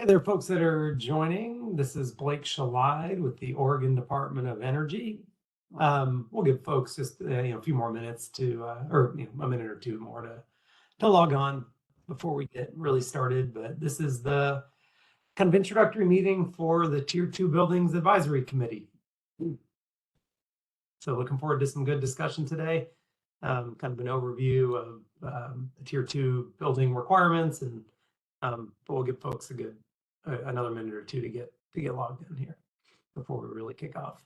Hey there, folks that are joining. This is Blake Shalide with the Oregon Department of Energy. We'll give folks just a few more minutes to, or a minute or two more to log on before we get really started. But this is the kind of introductory meeting for the Tier 2 Buildings Advisory Committee. So looking forward to some good discussion today. Kind of an overview of the Tier 2 building requirements, and but we'll give folks another minute or two to get logged in here before we really kick off.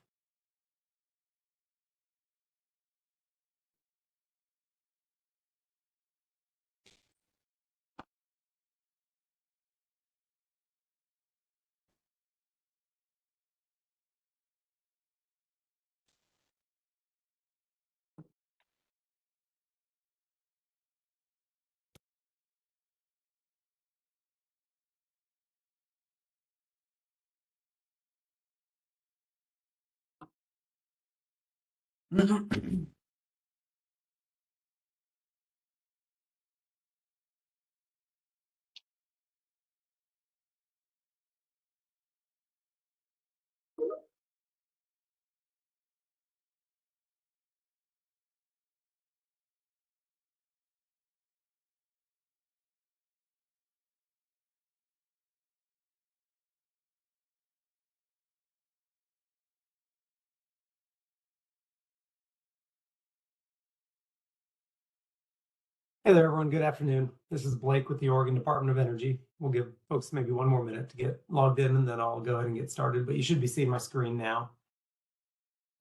Hey there, everyone. Good afternoon. This is Blake with the Oregon Department of Energy. We'll give folks maybe one more minute to get logged in, and then I'll go ahead and get started. But you should be seeing my screen now.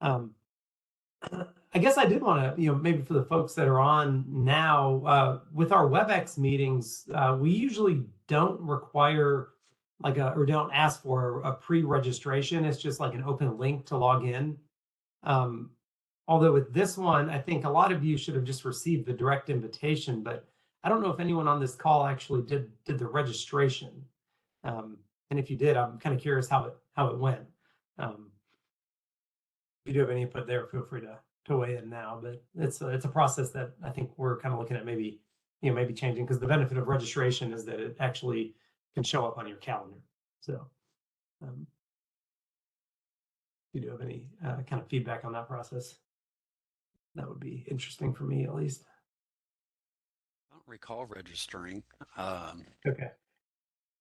I guess I did want to, maybe for the folks that are on now, with our WebEx meetings, we usually don't require or don't ask for a pre-registration. It's just like an open link to log in. Although with this one, I think a lot of you should have just received the direct invitation, but I don't know if anyone on this call actually did the registration. And if you did, I'm kind of curious how it went. If you do have any input there, feel free to weigh in now. But it's a process that I think we're kind of looking at maybe changing, because the benefit of registration is that it actually can show up on your calendar. So if you do have any kind of feedback on that process, that would be interesting for me, at least. I don't recall registering. Okay.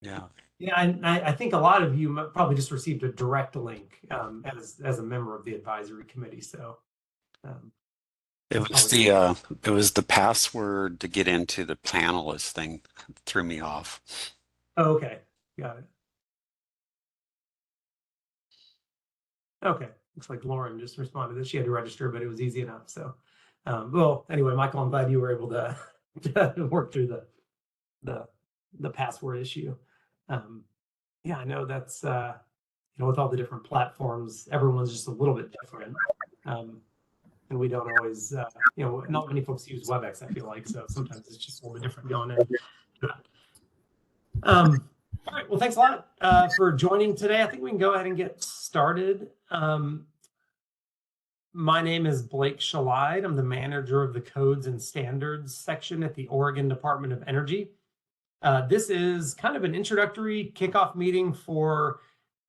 Yeah. Yeah, and I think a lot of you probably just received a direct link as a member of the advisory committee. So it was the password to get into the panelist thing that threw me off. Oh, okay, got it. Okay, looks like Lauren just responded that she had to register, but it was easy enough. So, well, anyway, Michael, I'm glad you were able to work through the password issue. Yeah, I know that's with all the different platforms, everyone's just a little bit different, and we don't always, not many folks use WebEx, I feel like, so sometimes it's just a little bit different going in. All right, well, thanks a lot for joining today. I think we can go ahead and get started. My name is Blake Shalide. I'm the manager of the Codes and Standards section at the Oregon Department of Energy. This is kind of an introductory kickoff meeting for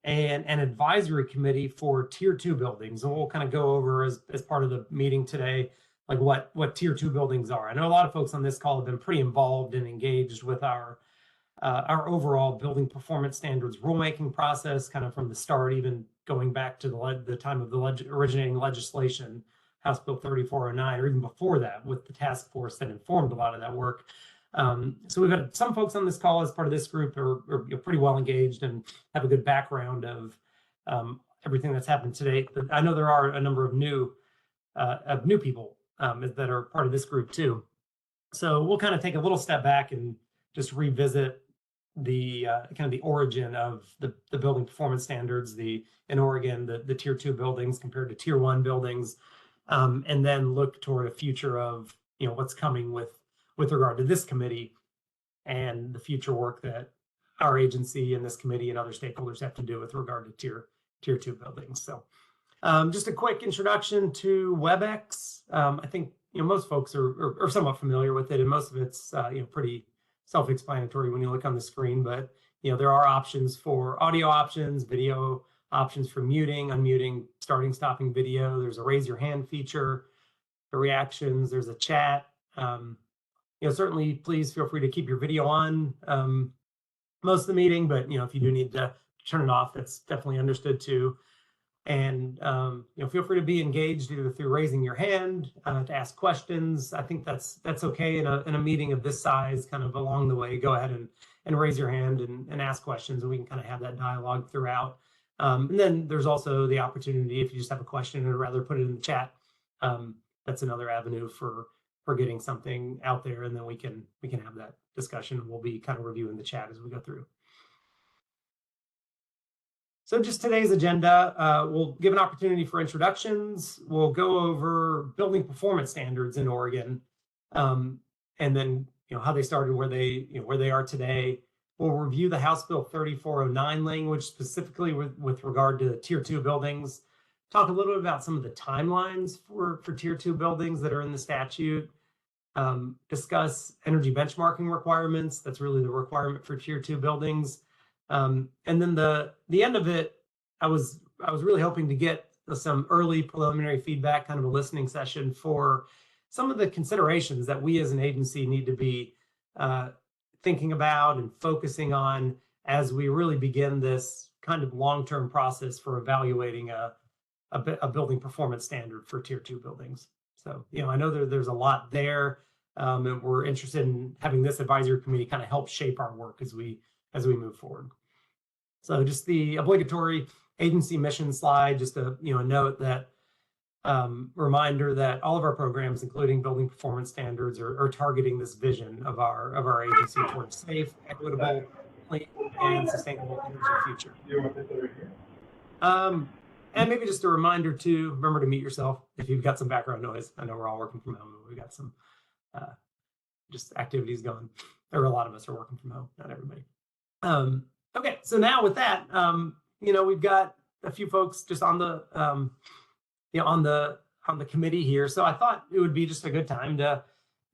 an advisory committee for Tier 2 buildings. And we'll kind of go over as part of the meeting today, like what Tier 2 buildings are. I know a lot of folks on this call have been pretty involved and engaged with our overall building performance standards rulemaking process, kind of from the start, even going back to the time of the originating legislation, House Bill 3409, or even before that, with the task force that informed a lot of that work. So we've had some folks on this call as part of this group are pretty well engaged and have a good background of everything that's happened today. But I know there are a number of new people that are part of this group too. So we'll kind of take a little step back and just revisit the kind of the origin of the building performance standards in Oregon, the Tier 2 buildings compared to Tier 1 buildings, and then look toward a future of what's coming with regard to this committee and the future work that our agency and this committee and other stakeholders have to do with regard to Tier 2 buildings. So just a quick introduction to WebEx. I think most folks are somewhat familiar with it, and most of it's pretty self-explanatory when you look on the screen. But there are options for audio options, video options for muting, unmuting, starting, stopping video. There's a raise your hand feature, the reactions, there's a chat. Certainly please feel free to keep your video on most of the meeting, but if you do need to turn it off, that's definitely understood too. And feel free to be engaged either through raising your hand to ask questions. I think that's okay in a meeting of this size. Kind of along the way, go ahead and raise your hand and ask questions, and we can kind of have that dialogue throughout. And then there's also the opportunity, if you just have a question or rather put it in the chat, that's another avenue for getting something out there, and then we can have that discussion. We'll be kind of reviewing the chat as we go through. So just today's agenda, we'll give an opportunity for introductions. We'll go over building performance standards in Oregon, and then how they started, where they are today. We'll review the House Bill 3409 language, specifically with regard to Tier 2 buildings. Talk a little bit about some of the timelines for Tier 2 buildings that are in the statute. Discuss energy benchmarking requirements. That's really the requirement for Tier 2 buildings. And then the end of it, I was really hoping to get some early preliminary feedback, kind of a listening session for some of the considerations that we as an agency need to be thinking about and focusing on as we really begin this kind of long-term process for evaluating a building performance standard for Tier 2 buildings. So, I know there's a lot there, and we're interested in having this advisory committee kind of help shape our work as we move forward. So just the obligatory agency mission slide, just a note that reminder that all of our programs, including building performance standards, are targeting this vision of our agency towards safe, equitable, clean, and sustainable energy future. And maybe just a reminder to remember to mute yourself if you've got some background noise. I know we're all working from home, but we've got some just activities going. Or a lot of us are working from home, not everybody. Okay, so now with that, we've got a few folks just on the on the committee here. So I thought it would be just a good time to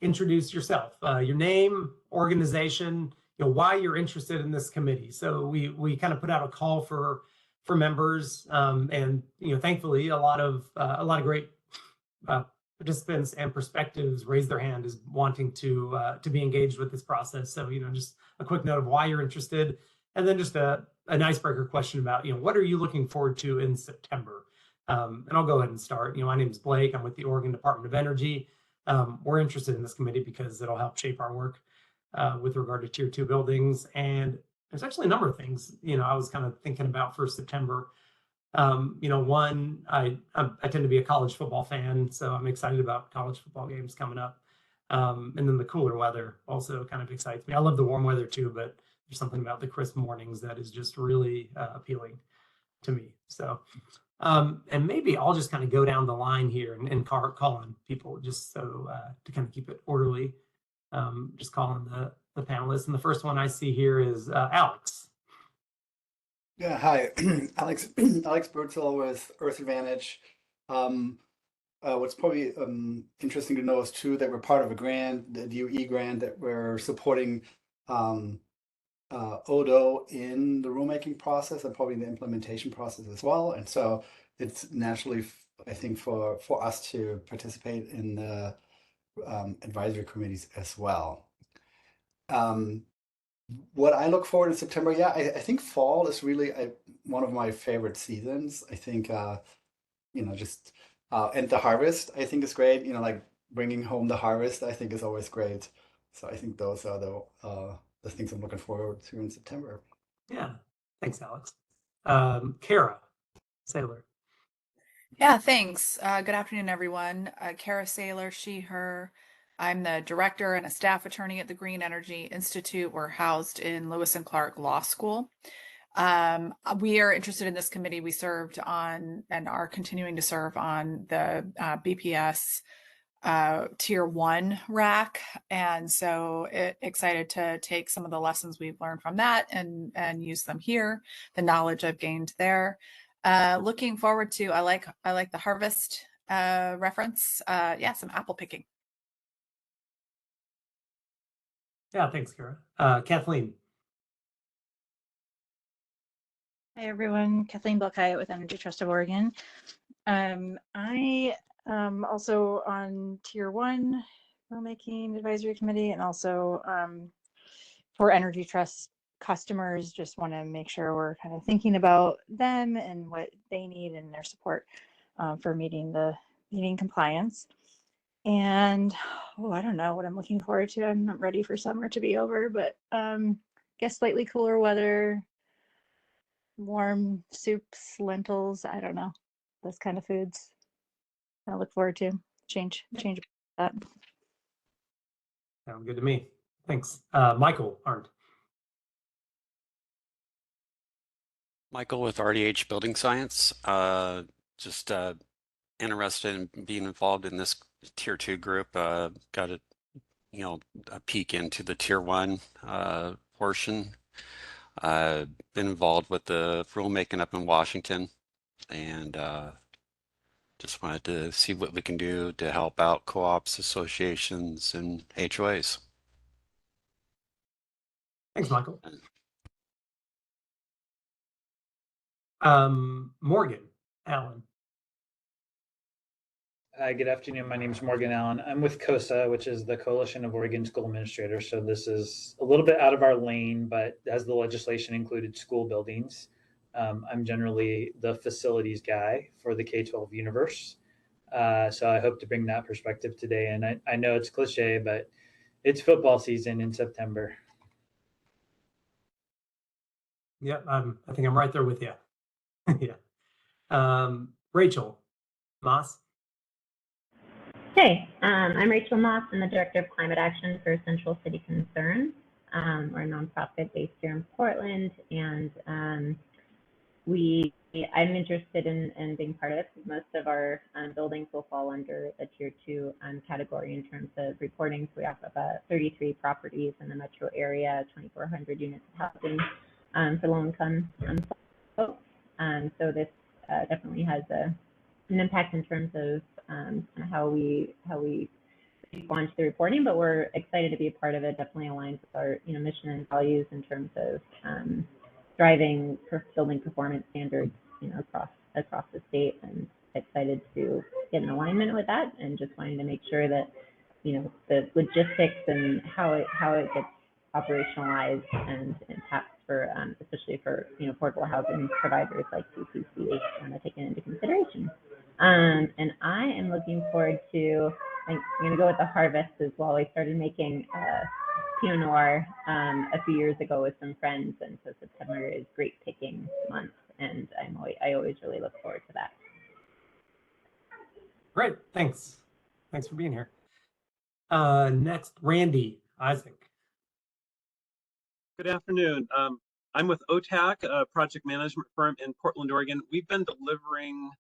introduce yourself, your name, organization, why you're interested in this committee. So we kind of put out a call for members, and thankfully a lot of great participants and perspectives raised their hand as wanting to be engaged with this process. So just a quick note of why you're interested, and then just an icebreaker question about what are you looking forward to in September. And I'll go ahead and start. My name is Blake. I'm with the Oregon Department of Energy. We're interested in this committee because it'll help shape our work with regard to Tier 2 buildings. And there's actually a number of things I was kind of thinking about for September. One, I tend to be a college football fan, so I'm excited about college football games coming up. And then the cooler weather also kind of excites me. I love the warm weather too, but there's something about the crisp mornings that is just really appealing to me. So, and maybe I'll just kind of go down the line here and call on people just so to kind of keep it orderly. Just calling the panelists. And the first one I see here is Alex. Yeah, hi, Alex Birdsall with Earth Advantage. What's probably interesting to know is too that we're part of a grant, the DOE grant, that we're supporting ODO in the rulemaking process and probably the implementation process as well. And so it's naturally, I think, for us to participate in the advisory committees as well. What I look forward in September, yeah, I think fall is really one of my favorite seasons. I think, just and the harvest, I think is great. Like bringing home the harvest, I think is always great. So I think those are the things I'm looking forward to in September. Yeah, thanks, Alex. Kara Saylor. Yeah, thanks. Good afternoon, everyone. Kara Saylor, she, her. I'm the director and a staff attorney at the Green Energy Institute. We're housed in Lewis and Clark Law School. We are interested in this committee. We served on and are continuing to serve on the BPS Tier 1 rack. And so excited to take some of the lessons we've learned from that and use them here, the knowledge I've gained there. Looking forward to, I like the harvest reference. Yeah, some apple picking. Yeah, thanks, Kara. Kathleen. Hi everyone, Kathleen Belkaya with Energy Trust of Oregon. I am also on Tier 1 Rulemaking Advisory Committee, and also for Energy Trust customers, just want to make sure we're kind of thinking about them and what they need and their support for meeting compliance. And I don't know what I'm looking forward to. I'm not ready for summer to be over, but guess slightly cooler weather, warm soups, lentils, I don't know, those kind of foods I look forward to. Change that. Sound good to me. Thanks. Michael Arndt. Michael with RDH Building Science. Just interested in being involved in this Tier 2 group. Got a peek into the Tier 1 portion. Been involved with the rulemaking up in Washington, and just wanted to see what we can do to help out co-ops, associations, and HOAs. Thanks, Michael. Morgan Allen. Hi, good afternoon. My name is Morgan Allen. I'm with COSA, which is the Coalition of Oregon School Administrators. So this is a little bit out of our lane, but as the legislation included school buildings, I'm generally the facilities guy for the K-12 universe. So I hope to bring that perspective today. And I know it's cliche, but it's football season in September. Yeah, I think I'm right there with you. Yeah. Rachel Moss. Hey, I'm Rachel Moss. I'm the Director of Climate Action for Central City Concerns. We're a nonprofit based here in Portland, and I'm interested in being part of it because most of our buildings will fall under the Tier 2 category in terms of reporting. So we have about 33 properties in the metro area, 2,400 units of housing for low-income folks. So this definitely has an impact in terms of how we respond to the reporting, but we're excited to be a part of it. Definitely aligns with our mission and values in terms of driving building performance standards across the state, and excited to get in alignment with that, and just wanting to make sure that the logistics and how it gets operationalized and impacts for especially for affordable housing providers like CCC taken into consideration. And I am looking forward to, I'm going to go with the harvest as well. I started making Pinot Noir a few years ago with some friends, and so September is great picking month, and I always really look forward to that. Great, thanks. Thanks for being here. Next, Randy Isaac. Good afternoon. I'm with OTAC, a project management firm in Portland, Oregon. We've been delivering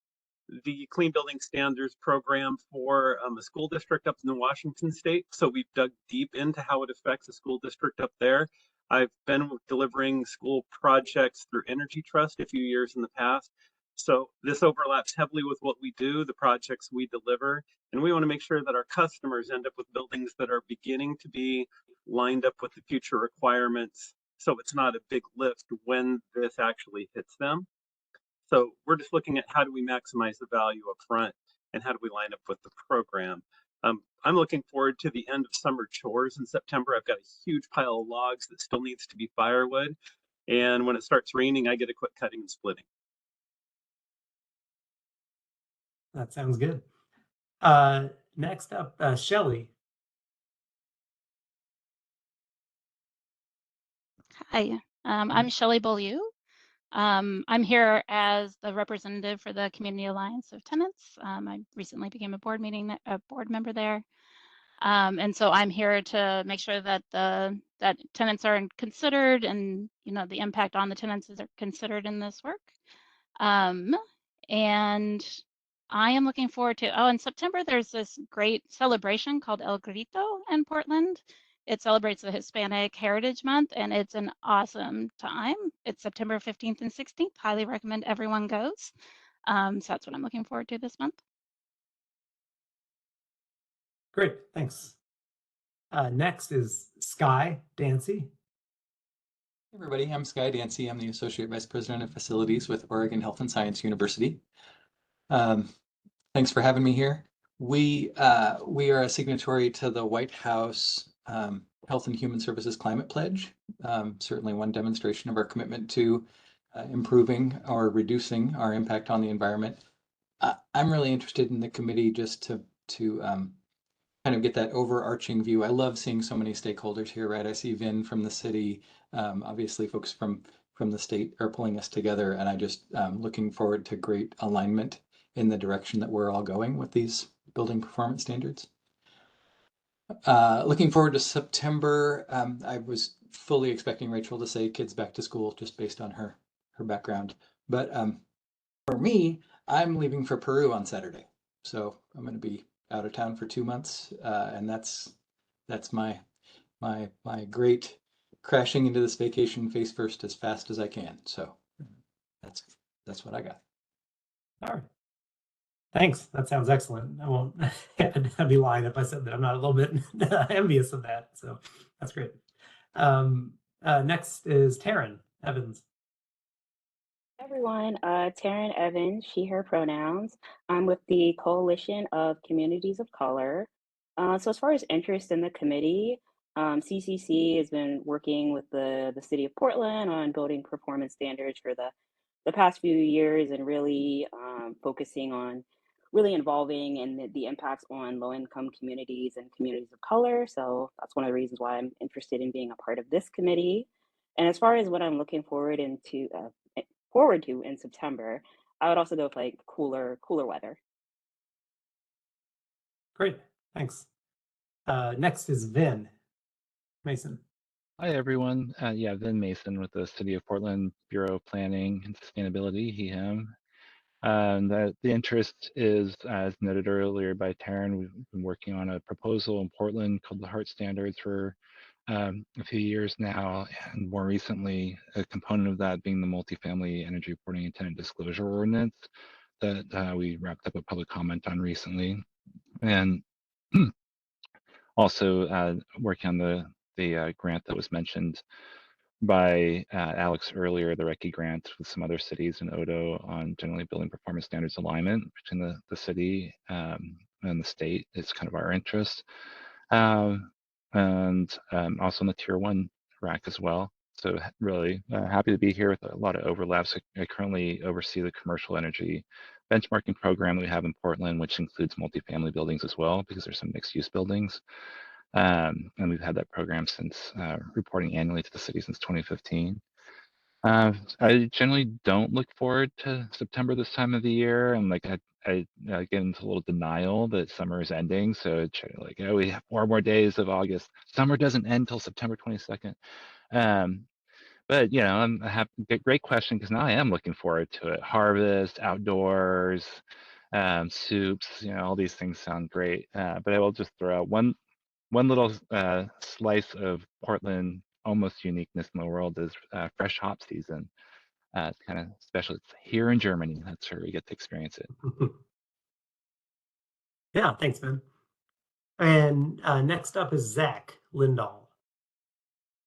the Clean Building Standards program for a school district up in the Washington state. So we've dug deep into how it affects a school district up there. I've been delivering school projects through Energy Trust a few years in the past. So this overlaps heavily with what we do, the projects we deliver, and we want to make sure that our customers end up with buildings that are beginning to be lined up with the future requirements. So it's not a big lift when this actually hits them. So we're just looking at how do we maximize the value up front and how do we line up with the program. I'm looking forward to the end of summer chores in September. I've got a huge pile of logs that still needs to be firewood. And when it starts raining, I get to quit cutting and splitting. That sounds good. Next up, Shelley. Hi, I'm Shelley Beaulieu. I'm here as the representative for the Community Alliance of Tenants. I recently became a board member there. And so I'm here to make sure that that tenants are considered, and the impact on the tenants is considered in this work. And I am looking forward to, in September, there's this great celebration called El Grito in Portland. It celebrates the Hispanic Heritage Month, and it's an awesome time. It's September 15th and 16th. Highly recommend everyone goes. So that's what I'm looking forward to this month. Great, thanks. Next is Sky Dancy. Everybody, I'm Sky Dancy. I'm the Associate Vice President of Facilities with Oregon Health and Science University. Thanks for having me here. We are a signatory to the White House Health and Human Services Climate Pledge. Certainly one demonstration of our commitment to improving or reducing our impact on the environment. I'm really interested in the committee just to kind of get that overarching view. I love seeing so many stakeholders here, right? I see Vin from the city, obviously folks from the state are pulling us together, and I just looking forward to great alignment in the direction that we're all going with these building performance standards. Looking forward to September. I was fully expecting Rachel to say kids back to school just based on her background, but for me, I'm leaving for Peru on Saturday, so I'm going to be out of town for 2 months, and that's my great crashing into this vacation face first as fast as I can. So that's what I got. All right. Thanks. That sounds excellent. I won't. I'd be lying if I said that I'm not a little bit envious of that. So that's great. Next is Taryn Evans. Everyone, Taryn Evans, she, her pronouns. I'm with the Coalition of Communities of Color. So as far as interest in the committee, CCC has been working with the city of Portland on building performance standards for the past few years and really focusing on really involving in the impacts on low-income communities and communities of color. So that's one of the reasons why I'm interested in being a part of this committee. And as far as what I'm looking forward to in September, I would also go with like cooler weather. Great, thanks. Next is Vin Mason. Hi, everyone. Yeah, Vin Mason with the City of Portland Bureau of Planning and Sustainability, he, him. The interest is, as noted earlier by Taryn, we've been working on a proposal in Portland called the HEART Standards for a few years now, and more recently, a component of that being the multifamily energy reporting and tenant disclosure ordinance that we wrapped up a public comment on recently. And also working on the grant that was mentioned by Alex earlier, the Recce grant with some other cities in Odo on generally building performance standards alignment between the city and the state is kind of our interest. And also in the Tier 1 rack as well. So really happy to be here with a lot of overlaps. I currently oversee the commercial energy benchmarking program that we have in Portland, which includes multifamily buildings as well, because there's some mixed use buildings. And we've had that program since reporting annually to the city since 2015. I generally don't look forward to September this time of the year. I'm like, I get into a little denial that summer is ending. So it's like, oh, we have 4 more days of August. Summer doesn't end till September 22nd. But, you know, I have a great question because now I am looking forward to it. Harvest, outdoors, soups, you know, all these things sound great. But I will just throw out one little slice of Portland almost uniqueness in the world is fresh hop season. It's kind of special. It's here in Germany. That's where we get to experience it. Yeah, thanks, Ben. And next up is Zach Lindahl.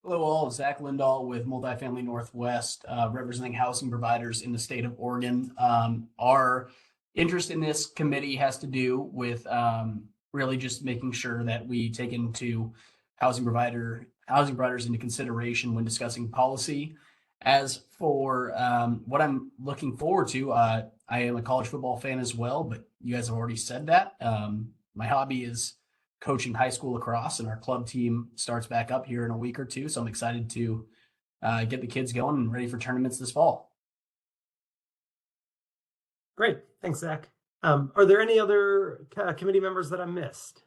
Hello all, Zach Lindahl with Multifamily Northwest, representing housing providers in the state of Oregon. Our interest in this committee has to do with really just making sure that we take into housing providers into consideration when discussing policy. As for what I'm looking forward to, I am a college football fan as well, but you guys have already said that. My hobby is coaching high school lacrosse, and our club team starts back up here in a week or two. So I'm excited to get the kids going and ready for tournaments this fall. Great. Thanks, Zach. Are there any other committee members that I missed?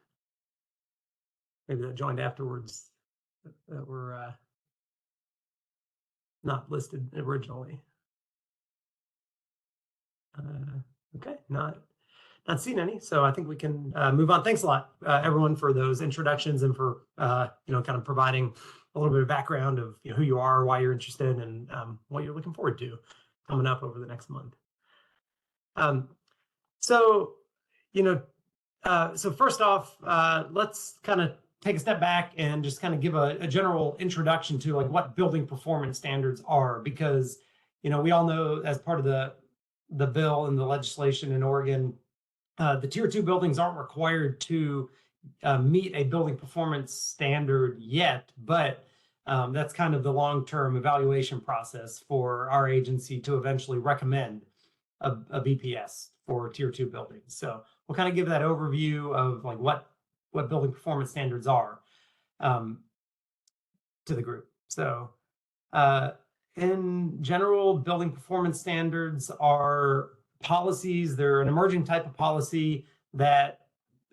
Maybe that joined afterwards that were not listed originally. Okay, not seen any, so I think we can move on. Thanks a lot, everyone, for those introductions and for kind of providing a little bit of background of who you are, why you're interested, and what you're looking forward to coming up over the next month. So first off, let's kind of take a step back and just kind of give a general introduction to like what building performance standards are, because we all know as part of the bill and the legislation in Oregon, the tier 2 buildings aren't required to meet a building performance standard yet, but that's kind of the long-term evaluation process for our agency to eventually recommend a BPS for tier 2 buildings. So we'll kind of give that overview of like what building performance standards are to the group. So in general, building performance standards are policies. They're an emerging type of policy that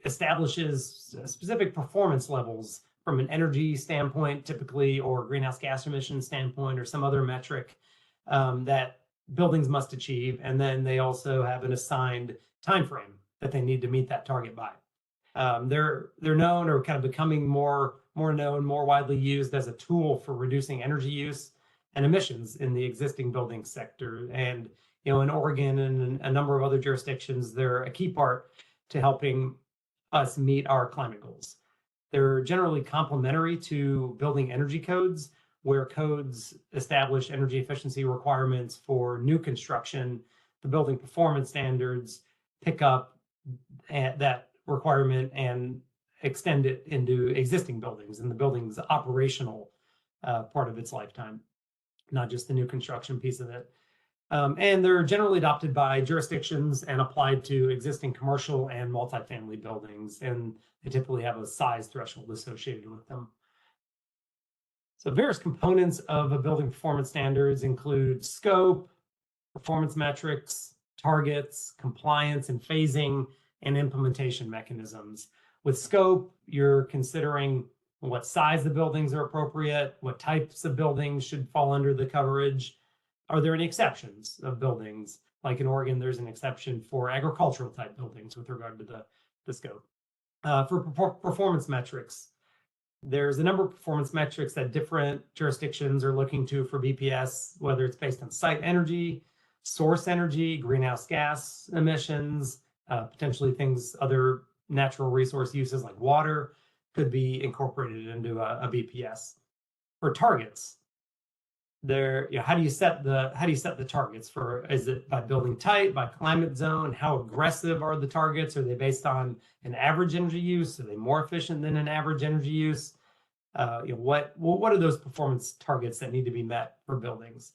establishes specific performance levels from an energy standpoint, typically, or greenhouse gas emission standpoint, or some other metric that buildings must achieve. And then they also have an assigned time frame that they need to meet that target by. They're known, or kind of becoming more known, more widely used as a tool for reducing energy use and emissions in the existing building sector. And in Oregon and a number of other jurisdictions, they're a key part to helping us meet our climate goals. They're generally complementary to building energy codes, where codes establish energy efficiency requirements for new construction. The building performance standards pick up that requirement and extend it into existing buildings and the building's operational part of its lifetime, not just the new construction piece of it. And they're generally adopted by jurisdictions and applied to existing commercial and multifamily buildings, and they typically have a size threshold associated with them. So various components of a building performance standards include scope, performance metrics, targets, compliance and phasing, and implementation mechanisms. With scope, you're considering what size the buildings are appropriate, what types of buildings should fall under the coverage. Are there any exceptions of buildings? Like in Oregon, there's an exception for agricultural type buildings with regard to the scope. For performance metrics, there's a number of performance metrics that different jurisdictions are looking to for BPS, whether it's based on site energy, source energy, greenhouse gas emissions, potentially things, other natural resource uses like water could be incorporated into a BPS. For targets, how do you set the targets for? Is it by building type, by climate zone? How aggressive are the targets? Are they based on an average energy use? Are they more efficient than an average energy use? What are those performance targets that need to be met for buildings?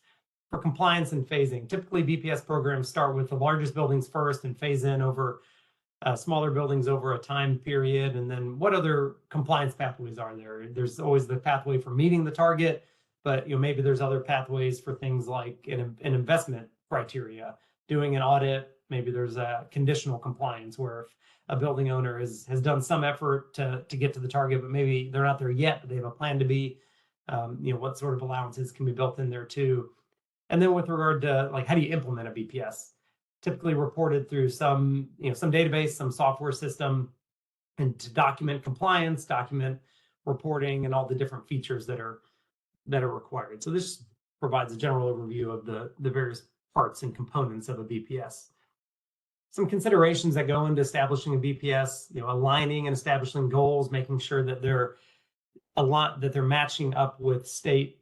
For compliance and phasing, typically BPS programs start with the largest buildings first and phase in over smaller buildings over a time period. And then what other compliance pathways are there? There's always the pathway for meeting the target, but maybe there's other pathways for things like an investment criteria, doing an audit. Maybe there's a conditional compliance where if a building owner has done some effort to get to the target, but maybe they're not there yet, but they have a plan to be, what sort of allowances can be built in there too. And then with regard to like, how do you implement a BPS? Typically reported through some database, some software system, and to document compliance, document reporting, and all the different features that are required. So this provides a general overview of the various parts and components of a BPS. Some considerations that go into establishing a BPS, aligning and establishing goals, making sure that they're matching up with state,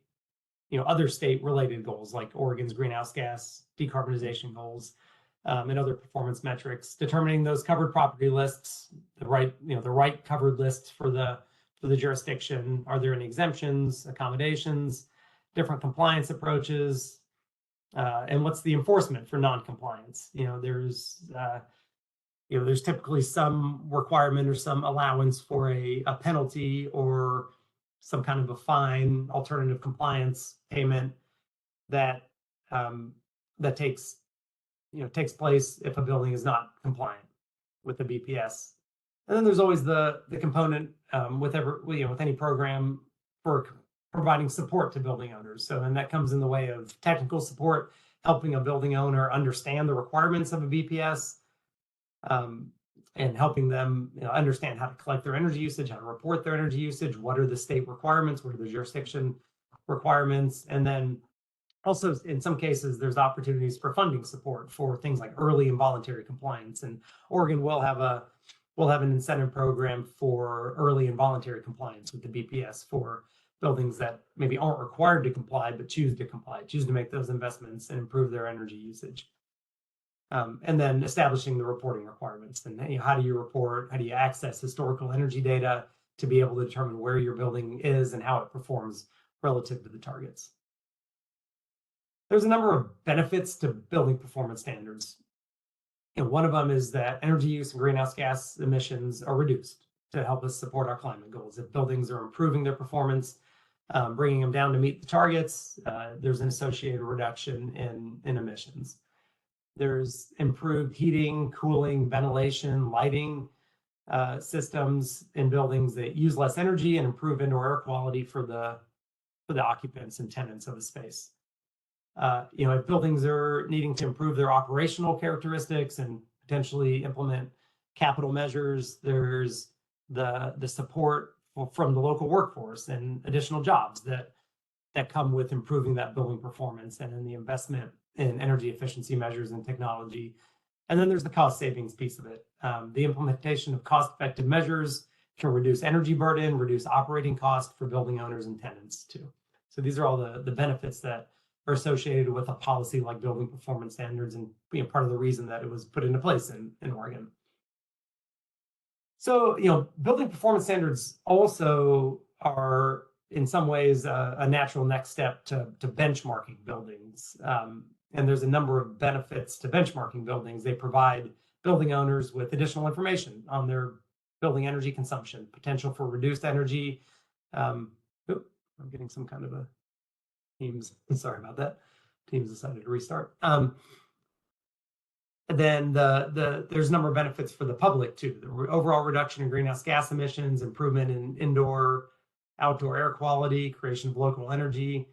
other state related goals like Oregon's greenhouse gas decarbonization goals, and other performance metrics, determining those covered property lists, the right covered lists for the jurisdiction. Are there any exemptions, accommodations, different compliance approaches, and what's the enforcement for non-compliance? There's typically some requirement or some allowance for a penalty or some kind of a fine, alternative compliance payment that takes place if a building is not compliant with the BPS. And then there's always the component with any program for providing support to building owners. So, and that comes in the way of technical support, helping a building owner understand the requirements of a BPS, and helping them understand how to collect their energy usage, how to report their energy usage, what are the state requirements, what are the jurisdiction requirements, and then also, in some cases, there's opportunities for funding support for things like early and voluntary compliance. And Oregon will have a we'll have an incentive program for early and voluntary compliance with the BPS for buildings that maybe aren't required to comply, but choose to comply, choose to make those investments and improve their energy usage. And then establishing the reporting requirements. And how do you report? How do you access historical energy data to be able to determine where your building is and how it performs relative to the targets? There's a number of benefits to building performance standards. One of them is that energy use and greenhouse gas emissions are reduced to help us support our climate goals. If buildings are improving their performance, bringing them down to meet the targets, there's an associated reduction in emissions. There's improved heating, cooling, ventilation, lighting systems in buildings that use less energy and improve indoor air quality for the occupants and tenants of the space. If buildings are needing to improve their operational characteristics and potentially implement capital measures, there's the support from the local workforce and additional jobs that come with improving that building performance, and then the investment in energy efficiency measures and technology. And then there's the cost savings piece of it. The implementation of cost-effective measures can reduce energy burden, reduce operating costs for building owners and tenants too. So these are all the benefits that are associated with a policy like building performance standards, and part of the reason that it was put into place in Oregon. So, building performance standards also are in some ways a natural next step to benchmarking buildings. And there's a number of benefits to benchmarking buildings. They provide building owners with additional information on their building energy consumption, potential for reduced energy. I'm getting some kind of a Teams, sorry about that. Teams decided to restart. Then there's a number of benefits for the public too. The overall reduction in greenhouse gas emissions, improvement in indoor, outdoor air quality, creation of local energy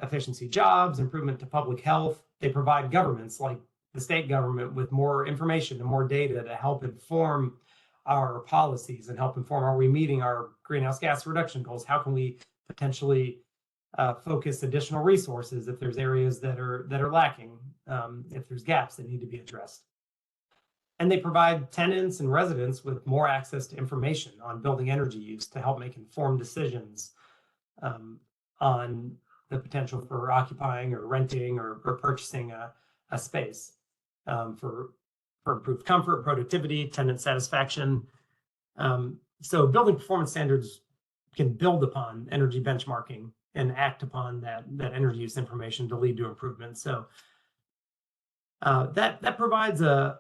efficiency jobs, improvement to public health. They provide governments like the state government with more information and more data to help inform our policies and help inform, are we meeting our greenhouse gas reduction goals? How can we potentially focus additional resources if there's areas that are lacking, if there's gaps that need to be addressed. And they provide tenants and residents with more access to information on building energy use to help make informed decisions on the potential for occupying or renting or purchasing a space for improved comfort, productivity, tenant satisfaction. So building performance standards can build upon energy benchmarking and act upon that energy use information to lead to improvements. So that provides a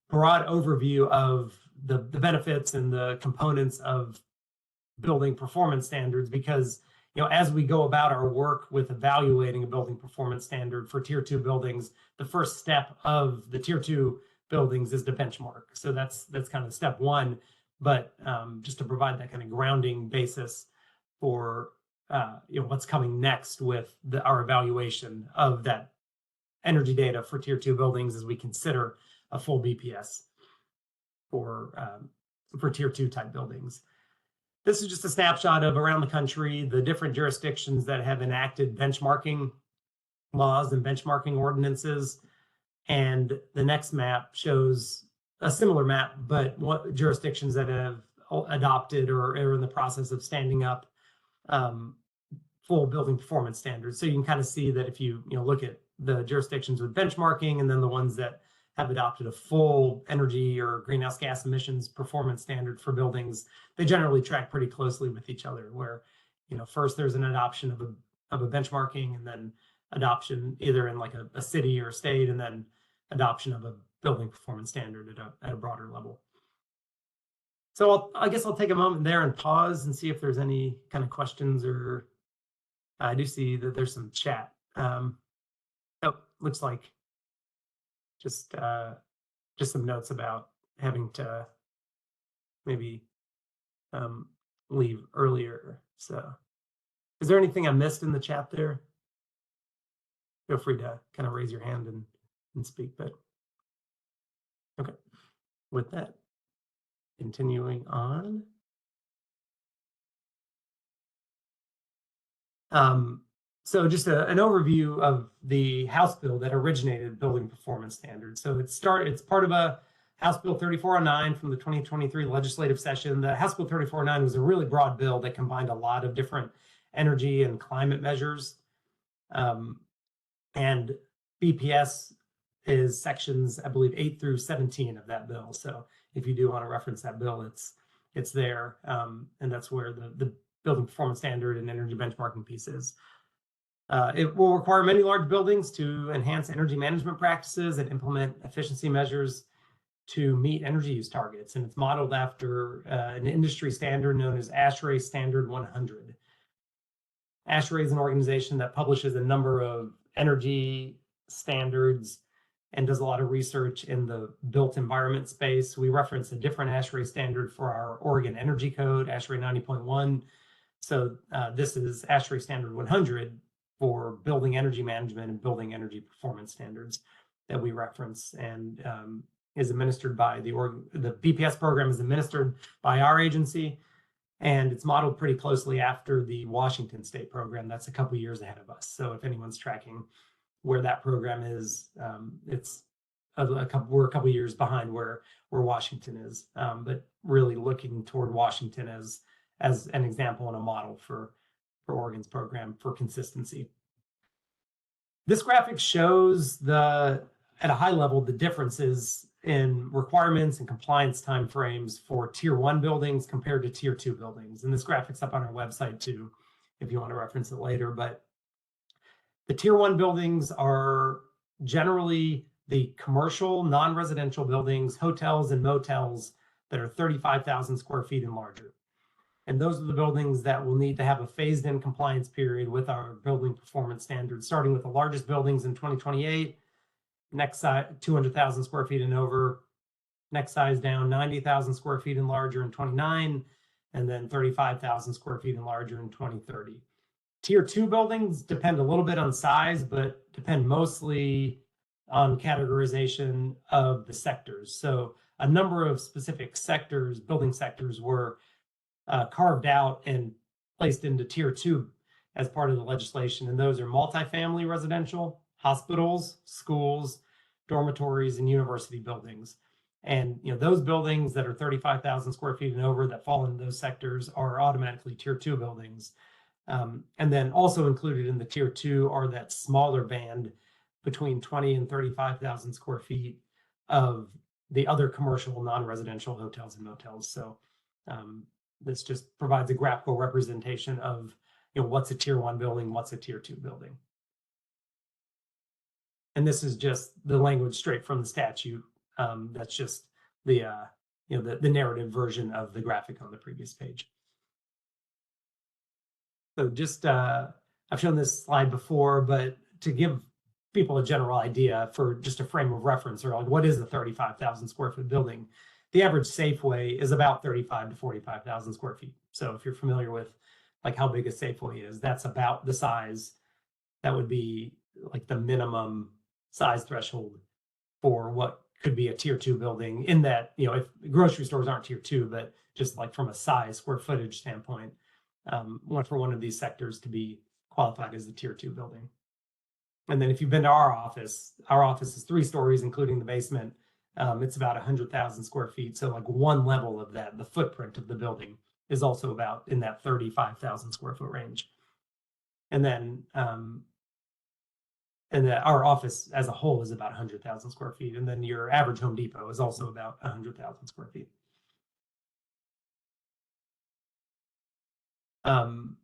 broad overview of the benefits and the components of building performance standards, because as we go about our work with evaluating a building performance standard for tier 2 buildings, the first step of the tier 2 buildings is to benchmark. So that's kind of step one, but just to provide that kind of grounding basis for what's coming next with our evaluation of that energy data for tier 2 buildings as we consider a full BPS for tier 2 type buildings. This is just a snapshot of around the country, the different jurisdictions that have enacted benchmarking laws and benchmarking ordinances. And the next map shows a similar map, but what jurisdictions that have adopted or are in the process of standing up full building performance standards. So you can kind of see that if you look at the jurisdictions with benchmarking and then the ones that have adopted a full energy or greenhouse gas emissions performance standard for buildings, they generally track pretty closely with each other, where first there's an adoption of a benchmarking, and then adoption either in like a city or a state, and then adoption of a building performance standard at a broader level. So I guess I'll take a moment there and pause and see if there's any kind of questions, or I do see that there's some chat. Looks like just some notes about having to maybe leave earlier. So is there anything I missed in the chat there? Feel free to kind of raise your hand and speak, but okay. With that, continuing on. So just an overview of the House bill that originated building performance standards. So it's part of a House Bill 3409 from the 2023 legislative session. The House Bill 3409 was a really broad bill that combined a lot of different energy and climate measures. And BPS is sections, I believe, 8 through 17 of that bill. So if you do want to reference that bill, it's there. And that's where the building performance standard and energy benchmarking piece is. It will require many large buildings to enhance energy management practices and implement efficiency measures to meet energy use targets. And it's modeled after an industry standard known as ASHRAE Standard 100. ASHRAE is an organization that publishes a number of energy standards and does a lot of research in the built environment space. We reference a different ASHRAE standard for our Oregon Energy Code, ASHRAE 90.1. So this is ASHRAE Standard 100 for building energy management and building energy performance standards that we reference, and is administered by the BPS program is administered by our agency, and it's modeled pretty closely after the Washington State program. That's a couple years ahead of us. So if anyone's tracking where that program is, it's we're a couple years behind where Washington is, but really looking toward Washington as an example and a model for Oregon's program for consistency. This graphic shows at a high level the differences in requirements and compliance timeframes for Tier 1 buildings compared to Tier 2 buildings. And this graphic's up on our website too, if you want to reference it later. But the Tier 1 buildings are generally the commercial, non-residential buildings, hotels and motels that are 35,000 square feet and larger. And those are the buildings that will need to have a phased-in compliance period with our building performance standards, starting with the largest buildings in 2028, next size 200,000 square feet and over, next size down 90,000 square feet and larger in 29, and then 35,000 square feet and larger in 2030. Tier 2 buildings depend a little bit on size, but depend mostly on categorization of the sectors. So a number of specific sectors, building sectors, were carved out and placed into Tier 2 as part of the legislation. And those are multifamily residential, hospitals, schools, dormitories, and university buildings. And those buildings that are 35,000 square feet and over that fall into those sectors are automatically Tier 2 buildings. And then also included in the Tier 2 are that smaller band between 20 and 35,000 square feet of the other commercial non-residential hotels and motels. So this just provides a graphical representation of what's a Tier 1 building, what's a Tier 2 building. And this is just the language straight from the statute. That's just the narrative version of the graphic on the previous page. So just I've shown this slide before, but to give people a general idea for just a frame of reference, or like what is a 35,000 square foot building? The average Safeway is about 35 to 45,000 square feet. So if you're familiar with like how big a Safeway is, that's about the size that would be like the minimum size threshold for what could be a Tier 2 building, in that, if grocery stores aren't Tier 2, but just like from a size square footage standpoint, for one of these sectors to be qualified as a Tier 2 building. And then if you've been to our office is 3 stories, including the basement. It's about 100,000 square feet. So like one level of that, the footprint of the building, is also about in that 35,000 square foot range. And then our office as a whole is about 100,000 square feet. And then your average Home Depot is also about 100,000 square feet. So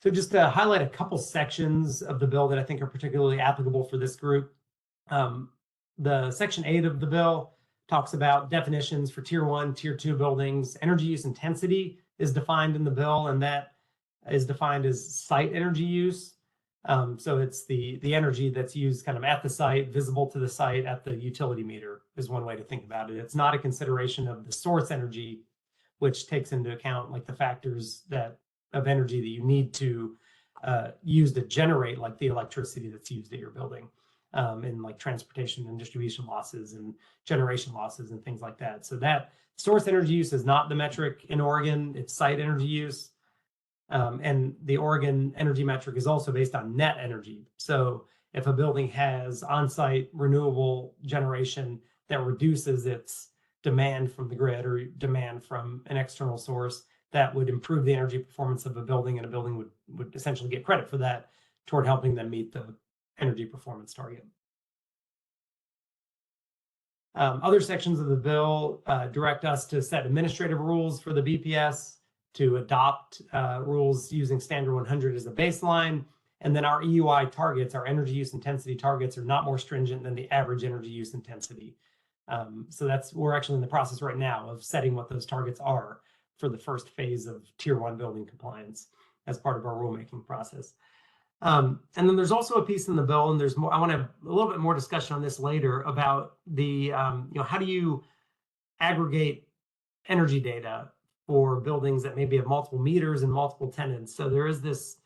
just to highlight a couple sections of the bill that I think are particularly applicable for this group. The Section 8 of the bill talks about definitions for Tier 1, Tier 2 buildings. Energy use intensity is defined in the bill, and that is defined as site energy use. So it's the energy that's used kind of at the site, visible to the site at the utility meter, is one way to think about it. It's not a consideration of the source energy, which takes into account like the factors of energy that you need to use to generate like the electricity that's used at your building. And like transportation and distribution losses and generation losses and things like that. So that source energy use is not the metric in Oregon, it's site energy use. And the Oregon energy metric is also based on net energy. So if a building has on-site renewable generation that reduces its demand from the grid or demand from an external source that would improve the energy performance of a building, and a building would essentially get credit for that toward helping them meet the energy performance target. Other sections of the bill direct us to set administrative rules for the BPS, to adopt rules using Standard 100 as a baseline, and then our EUI targets, our energy use intensity targets, are not more stringent than the average energy use intensity. So we're actually in the process right now of setting what those targets are for the first phase of Tier 1 building compliance as part of our rulemaking process. And then there's also a piece in the bill, and there's more. I want to have a little bit more discussion on this later about the, how do you aggregate energy data for buildings that maybe have multiple meters and multiple tenants. So there is this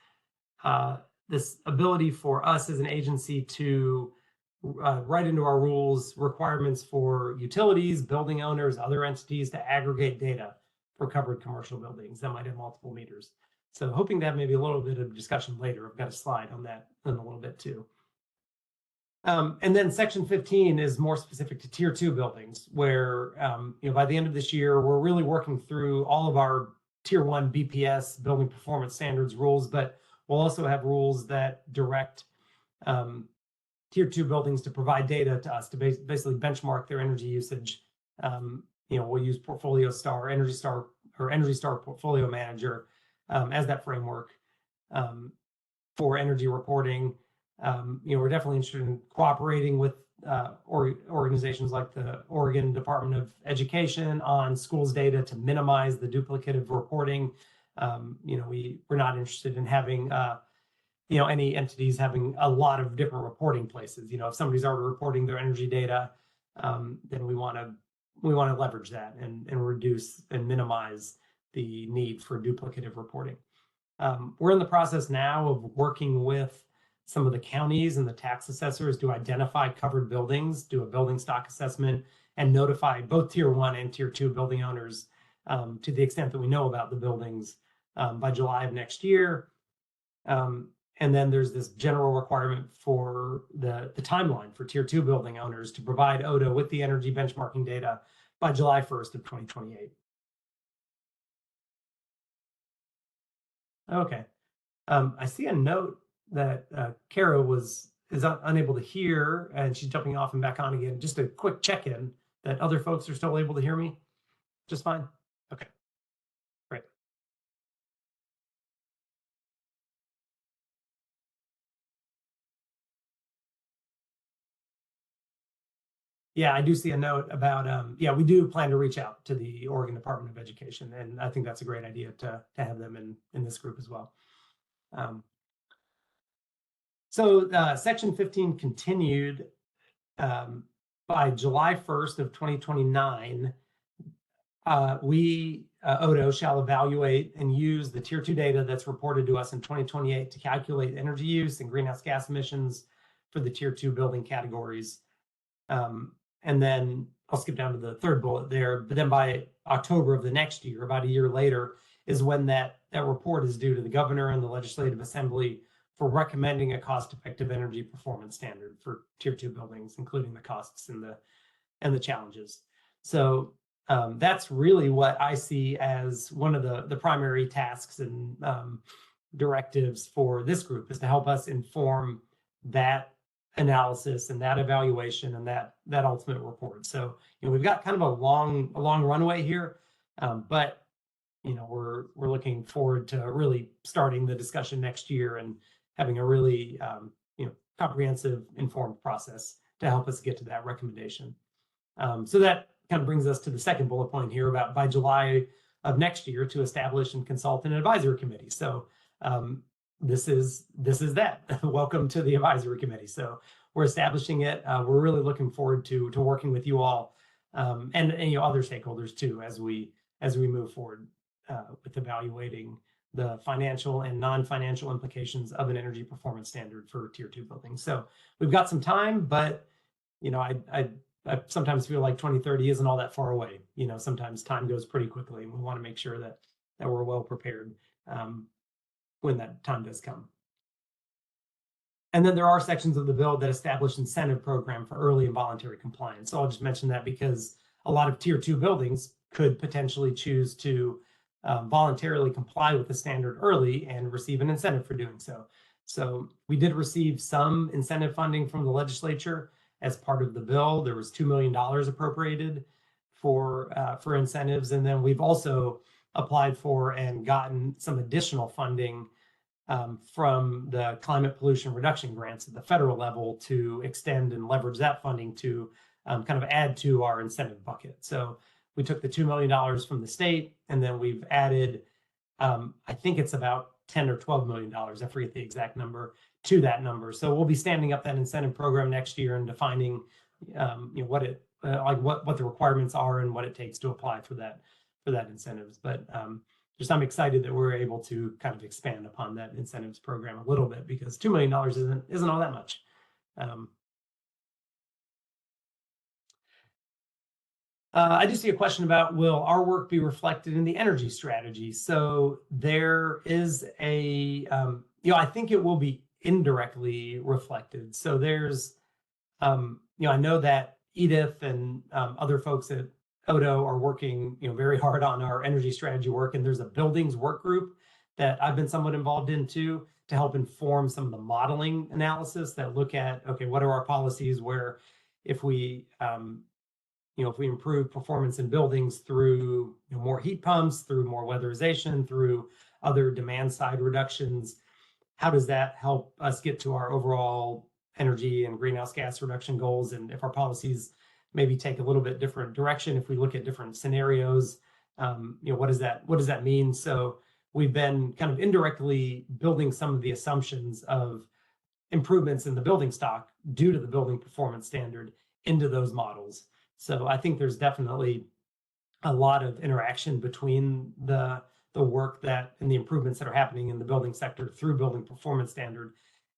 this ability for us as an agency to write into our rules requirements for utilities, building owners, other entities to aggregate data for covered commercial buildings that might have multiple meters. So hoping to have maybe a little bit of discussion later. I've got a slide on that in a little bit too. And then section 15 is more specific to Tier 2 buildings, where by the end of this year, we're really working through all of our Tier 1 BPS building performance standards rules, but we'll also have rules that direct Tier 2 buildings to provide data to us to basically benchmark their energy usage. We'll use Portfolio Star, Energy Star, or Energy Star Portfolio Manager as that framework for energy reporting. We're definitely interested in cooperating with organizations like the Oregon Department of Education on schools data to minimize the duplicative reporting. We're not interested in having any entities having a lot of different reporting places. If somebody's already reporting their energy data, then we want to leverage that and reduce and minimize the need for duplicative reporting. We're in the process now of working with some of the counties and the tax assessors to identify covered buildings, do a building stock assessment, and notify both Tier 1 and Tier 2 building owners to the extent that we know about the buildings by July of next year. And then there's this general requirement for the timeline for Tier 2 building owners to provide ODA with the energy benchmarking data by July 1st of 2028. Okay. I see a note that Kara is unable to hear, and she's jumping off and back on again. Just a quick check-in that other folks are still able to hear me just fine. Okay, great. Yeah, I do see a note about, we do plan to reach out to the Oregon Department of Education, and I think that's a great idea to have them in this group as well. So section 15 continued by July 1st of 2029. ODO shall evaluate and use the Tier 2 data that's reported to us in 2028 to calculate energy use and greenhouse gas emissions for the Tier 2 building categories. And then I'll skip down to the third bullet there, but then by October of the next year, about a year later, is when that report is due to the governor and the Legislative Assembly for recommending a cost-effective energy performance standard for Tier 2 buildings, including the costs and the challenges. So that's really what I see as one of the primary tasks and directives for this group, is to help us inform that analysis and that evaluation and that ultimate report. So we've got kind of a long runway here, but we're looking forward to really starting the discussion next year and having a really comprehensive, informed process to help us get to that recommendation. So that kind of brings us to the second bullet point here about by July of next year to establish and consult an advisory committee. So this is that. Welcome to the advisory committee. So we're establishing it. We're really looking forward to working with you all and other stakeholders too as we move forward with evaluating the financial and non-financial implications of an energy performance standard for Tier 2 buildings. So we've got some time, but I sometimes feel like 2030 isn't all that far away. Sometimes time goes pretty quickly, and we want to make sure that we're well prepared when that time does come. And then there are sections of the bill that establish incentive program for early and voluntary compliance. So I'll just mention that because a lot of tier 2 buildings could potentially choose to voluntarily comply with the standard early and receive an incentive for doing so. So we did receive some incentive funding from the legislature as part of the bill. There was $2 million appropriated for incentives. And then we've also applied for and gotten some additional funding from the climate pollution reduction grants at the federal level to extend and leverage that funding to kind of add to our incentive bucket. So we took the $2 million from the state, and then we've added, I think it's about $10 or $12 million, I forget the exact number, to that number. So we'll be standing up that incentive program next year and defining what it what the requirements are and what it takes to apply for that incentives. But just I'm excited that we're able to kind of expand upon that incentives program a little bit, because $2 million isn't all that much. I do see a question about, will our work be reflected in the energy strategy? So there is a, I think it will be indirectly reflected. So there's, I know that Edith and other folks at Odo are working, very hard on our energy strategy work. And there's a buildings work group that I've been somewhat involved in too, to help inform some of the modeling analysis that look at, okay, what are our policies where if we, if we improve performance in buildings through more heat pumps, through more weatherization, through other demand side reductions, how does that help us get to our overall energy and greenhouse gas reduction goals? And if our policies maybe take a little bit different direction, if we look at different scenarios, what does that mean? So we've been kind of indirectly building some of the assumptions of improvements in the building stock due to the building performance standard into those models. So I think there's definitely a lot of interaction between the work that and the improvements that are happening in the building sector through building performance standard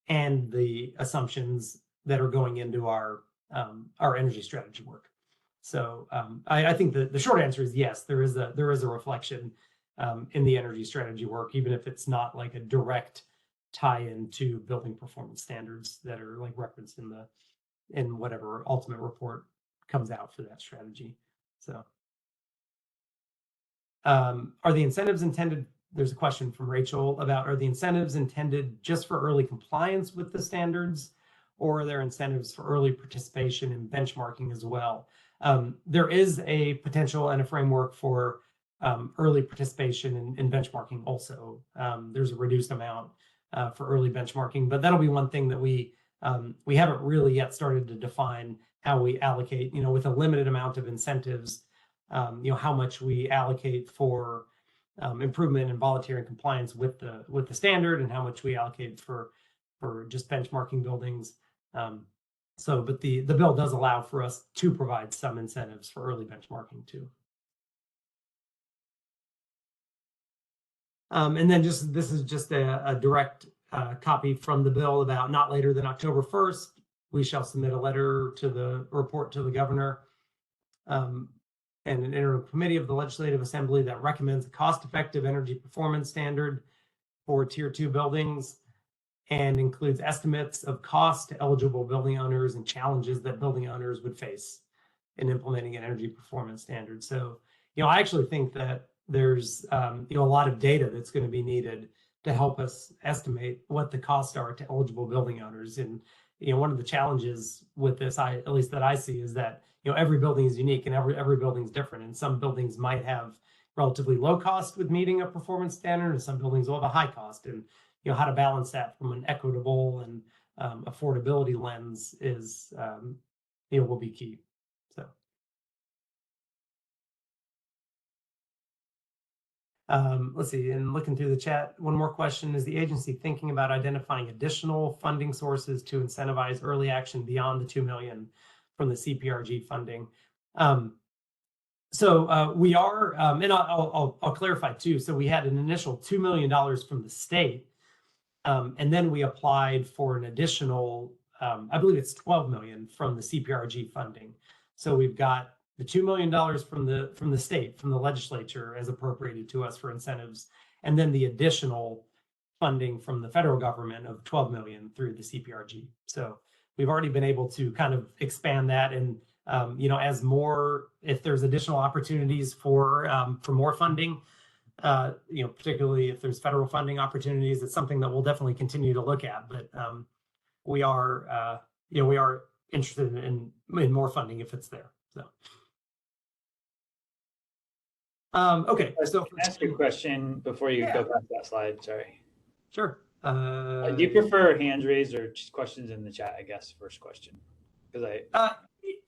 and the assumptions that are going into our energy strategy work. So I think the short answer is yes, there is a reflection in the energy strategy work, even if it's not like a direct tie-in to building performance standards that are like referenced in whatever ultimate report comes out for that strategy. So are the incentives intended, there's a question from Rachel about, are the incentives intended just for early compliance with the standards, or are there incentives for early participation in benchmarking as well? There is a potential and a framework for early participation in benchmarking also. There's a reduced amount for early benchmarking, but that'll be one thing that we haven't really yet started to define how we allocate, with a limited amount of incentives, how much we allocate for improvement in voluntary compliance with the standard, and how much we allocate for just benchmarking buildings. But the bill does allow for us to provide some incentives for early benchmarking too. And then this is just a direct copy from the bill about not later than October 1st, we shall submit a letter to the report to the governor and an interim committee of the Legislative Assembly that recommends a cost-effective energy performance standard for Tier 2 buildings and includes estimates of cost to eligible building owners and challenges that building owners would face in implementing an energy performance standard. So, I actually think that there's a lot of data that's going to be needed to help us estimate what the costs are to eligible building owners. And one of the challenges with this, at least that I see, is that every building is unique and every building is different. And some buildings might have relatively low cost with meeting a performance standard, and some buildings will have a high cost. And how to balance that from an equitable and affordability lens is will be key. So. Let's see, and looking through the chat, one more question. Is the agency thinking about identifying additional funding sources to incentivize early action beyond the $2 million from the CPRG funding? We are, and I'll clarify too. So we had an initial $2 million from the state, and then we applied for an additional, I believe it's $12 million from the CPRG funding. So we've got the $2 million from the state, from the legislature, as appropriated to us for incentives, and then the additional funding from the federal government of 12 million through the CPRG. So we've already been able to kind of expand that, and you know, as more, if there's additional opportunities for more funding, you know, particularly if there's federal funding opportunities, it's something that we'll definitely continue to look at. But we are, you know, we are interested in more funding if it's there. So. Okay, so Can I ask you a question before you go past that slide? Sorry. Sure. Do you prefer hands raised or just questions in the chat? I guess first question, because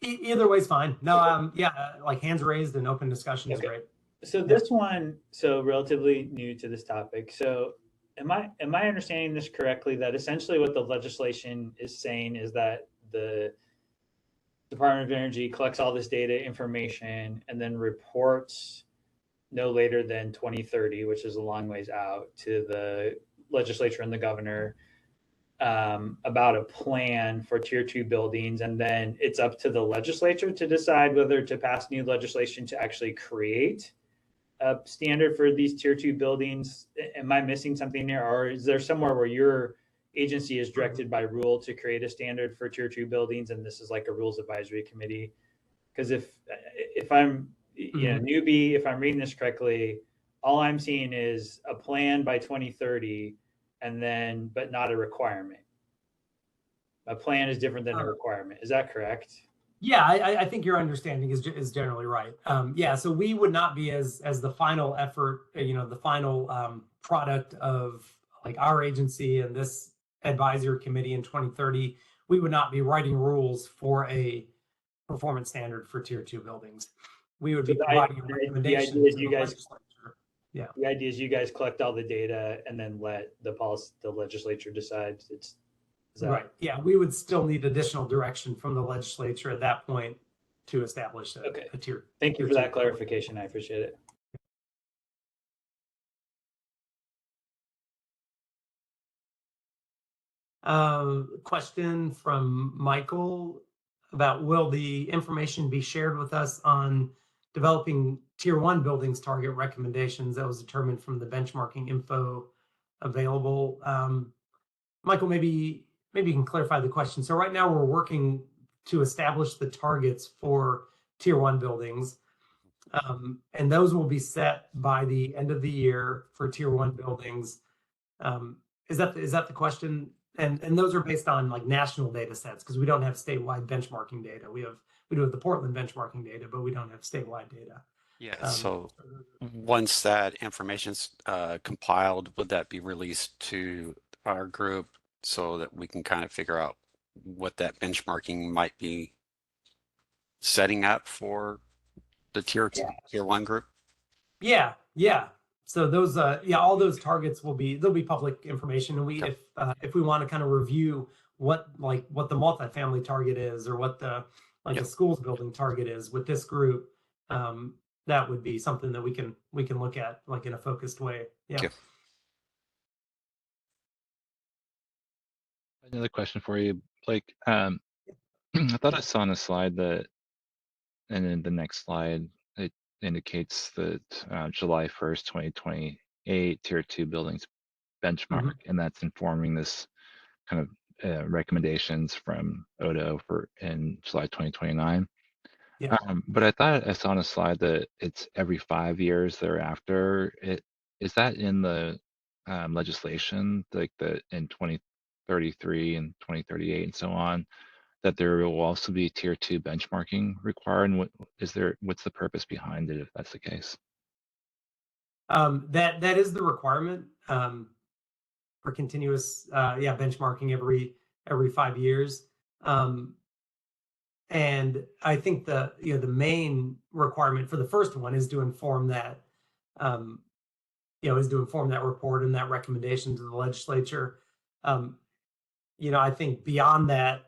either way's fine. No, yeah, like hands raised and open discussion is great. So this one, so relatively new to this topic. So am I understanding this correctly, that essentially what the legislation is saying is that the Department of Energy collects all this data information and then reports no later than 2030, which is a long ways out, to the legislature and the governor about a plan for tier 2 buildings, and then it's up to the legislature to decide whether to pass new legislation to actually create a standard for these tier 2 buildings. Am I missing something there, or is there somewhere where your agency is directed by rule to create a standard for tier 2 buildings, and this is like a rules advisory committee? Because if I'm you know, newbie, if I'm reading this correctly, all I'm seeing is a plan by 2030, and then but not a requirement. A plan is different than a requirement. Is that correct? Yeah, I think your understanding is generally right. Yeah, so we would not be as the final effort, you know, the final product of like our agency and this advisory committee in 2030. We would not be writing rules for a performance standard for tier 2 buildings. We would be providing recommendations to the legislature. Yeah. The idea is you guys collect all the data and then let the legislature decide. Right. Yeah, we would still need additional direction from the legislature at that point to establish a tier. Thank you for that clarification. I appreciate it. Question from Michael about, will the information be shared with us on developing tier 1 buildings target recommendations that was determined from the benchmarking info available? Michael, maybe you can clarify the question. So right now we're working to establish the targets for tier 1 buildings. And those will be set by the end of the year for tier 1 buildings. Is that the question? And those are based on like national data sets, because we don't have statewide benchmarking data. We do have the Portland benchmarking data, but we don't have statewide data. Yeah. So once that information's compiled, would that be released to our group so that we can kind of figure out what that benchmarking might be setting up for the tier 1 group? Yeah. So those, all those targets they'll be public information. And if we want to kind of review what the multifamily target is, or what the the schools building target is with this group, that would be something that we can look at like in a focused way. Yeah. Another question for you, Blake. I thought I saw on a slide that, and in the next slide, it indicates that July 1st, 2028, tier 2 buildings benchmark, and that's informing this kind of recommendations from ODO in July 2029. Yeah. But I thought I saw on a slide that it's every 5 years thereafter. Is that in the legislation, like the in 2033 and 2038 and so on, that there will also be tier 2 benchmarking required? And what's the purpose behind it if that's the case? That is the requirement for continuous benchmarking every 5 years. And I think the main requirement for the first one is to inform that report and that recommendation to the legislature. I think beyond that,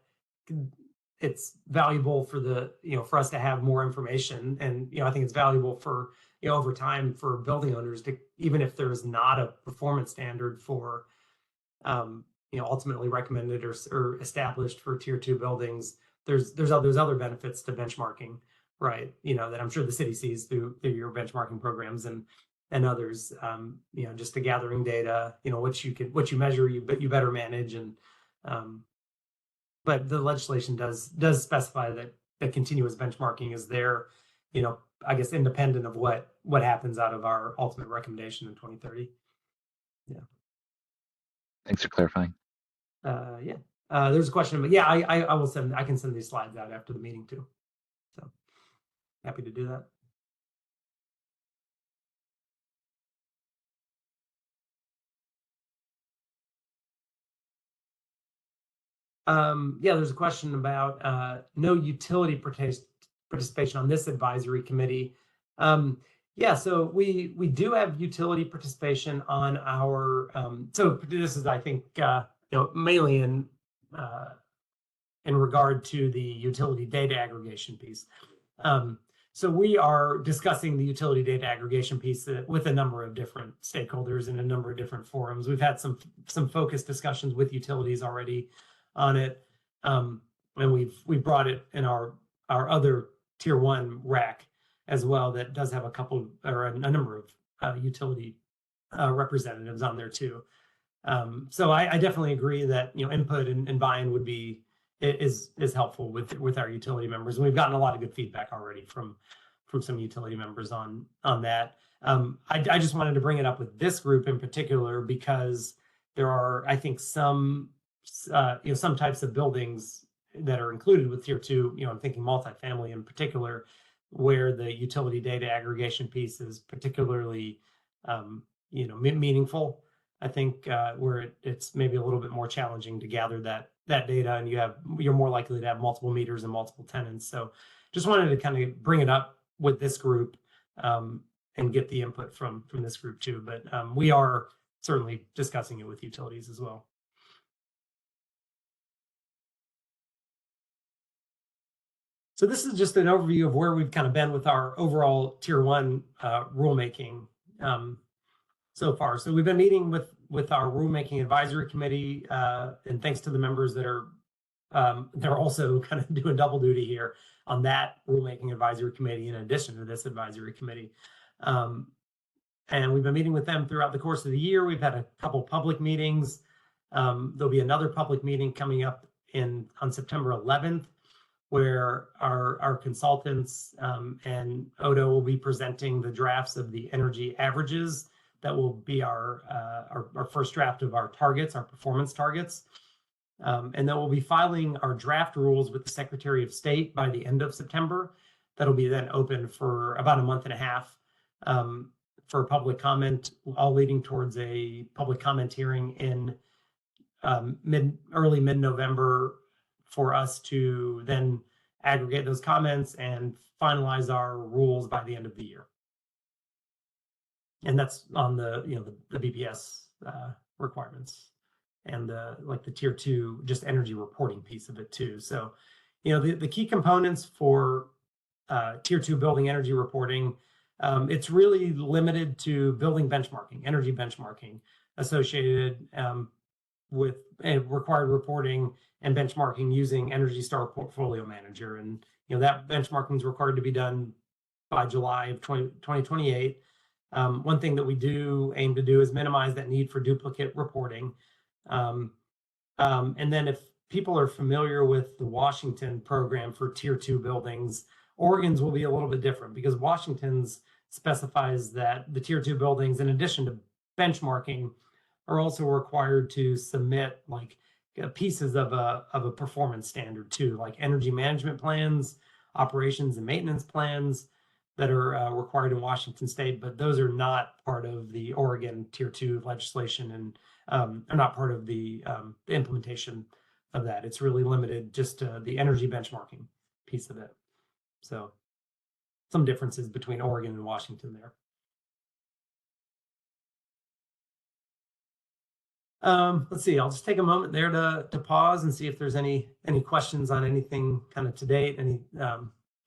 it's valuable for us to have more information, and I think it's valuable for over time for building owners to, even if there's not a performance standard for ultimately recommended or established for tier 2 buildings, there's other benefits to benchmarking, right? That I'm sure the city sees through your benchmarking programs, and and others. Just the gathering data, what you measure, you better manage. And but the legislation does specify that continuous benchmarking is there, I guess independent of what happens out of our ultimate recommendation in 2030. Yeah. Thanks for clarifying. Yeah. There's a question, but yeah, I can send these slides out after the meeting too. So happy to do that. Yeah, there's a question about no utility participation on this advisory committee. Yeah, so we do have utility participation on our. So this is, I think, mainly in regard to the utility data aggregation piece. So we are discussing the utility data aggregation piece with a number of different stakeholders in a number of different forums. We've had some focused discussions with utilities already on it, and we've brought it in our other tier 1 RAC as well, that does have a couple or a number of utility representatives on there too. So I definitely agree that input and buy-in would be is helpful with our utility members, and we've gotten a lot of good feedback already from some utility members on that. I just wanted to bring it up with this group in particular because there are, I think, some types of buildings that are included with tier 2. I'm thinking multifamily in particular, where the utility data aggregation piece is particularly meaningful. I think where it's maybe a little bit more challenging to gather that data, and you're more likely to have multiple meters and multiple tenants. So just wanted to kind of bring it up with this group and get the input from this group too. But we are certainly discussing it with utilities as well. So this is just an overview of where we've kind of been with our overall tier 1 rulemaking so far. So we've been meeting with our rulemaking advisory committee, and thanks to the members that are they're also kind of doing double duty here on that rulemaking advisory committee in addition to this advisory committee. And we've been meeting with them throughout the course of the year. We've had a couple public meetings. There'll be another public meeting coming up on September 11th, where our consultants and Odo will be presenting the drafts of the energy averages. That will be our first draft of our targets, our performance targets. And then we'll be filing our draft rules with the Secretary of State by the end of September. That'll be then open for about a month and a half for public comment, all leading towards a public comment hearing in early mid-November for us to then aggregate those comments and finalize our rules by the end of the year. And that's on the BPS requirements and the tier 2 just energy reporting piece of it too. So the key components for tier 2 building energy reporting, it's really limited to building benchmarking, energy benchmarking associated with required reporting and benchmarking using Energy Star Portfolio Manager. And that benchmarking is required to be done by July of 2028. One thing that we do aim to do is minimize that need for duplicate reporting. And then if people are familiar with the Washington program for tier 2 buildings, Oregon's will be a little bit different because Washington's specifies that the tier 2 buildings, in addition to benchmarking, are also required to submit pieces of a performance standard too, like energy management plans, operations and maintenance plans that are required in Washington State, but those are not part of the Oregon tier 2 legislation and are not part of the implementation of that. It's really limited just to the energy benchmarking piece of it. So some differences between Oregon and Washington there. Let's see, I'll just take a moment there to pause and see if there's any questions on anything kind of to date, any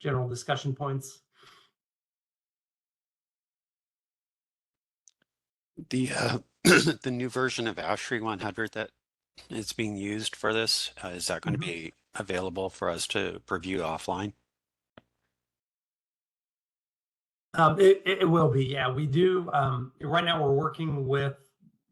general discussion points. The the new version of ASHRAE 100 that is being used for this, is that going to be available for us to review offline? It will be, yeah. We do, right now we're working with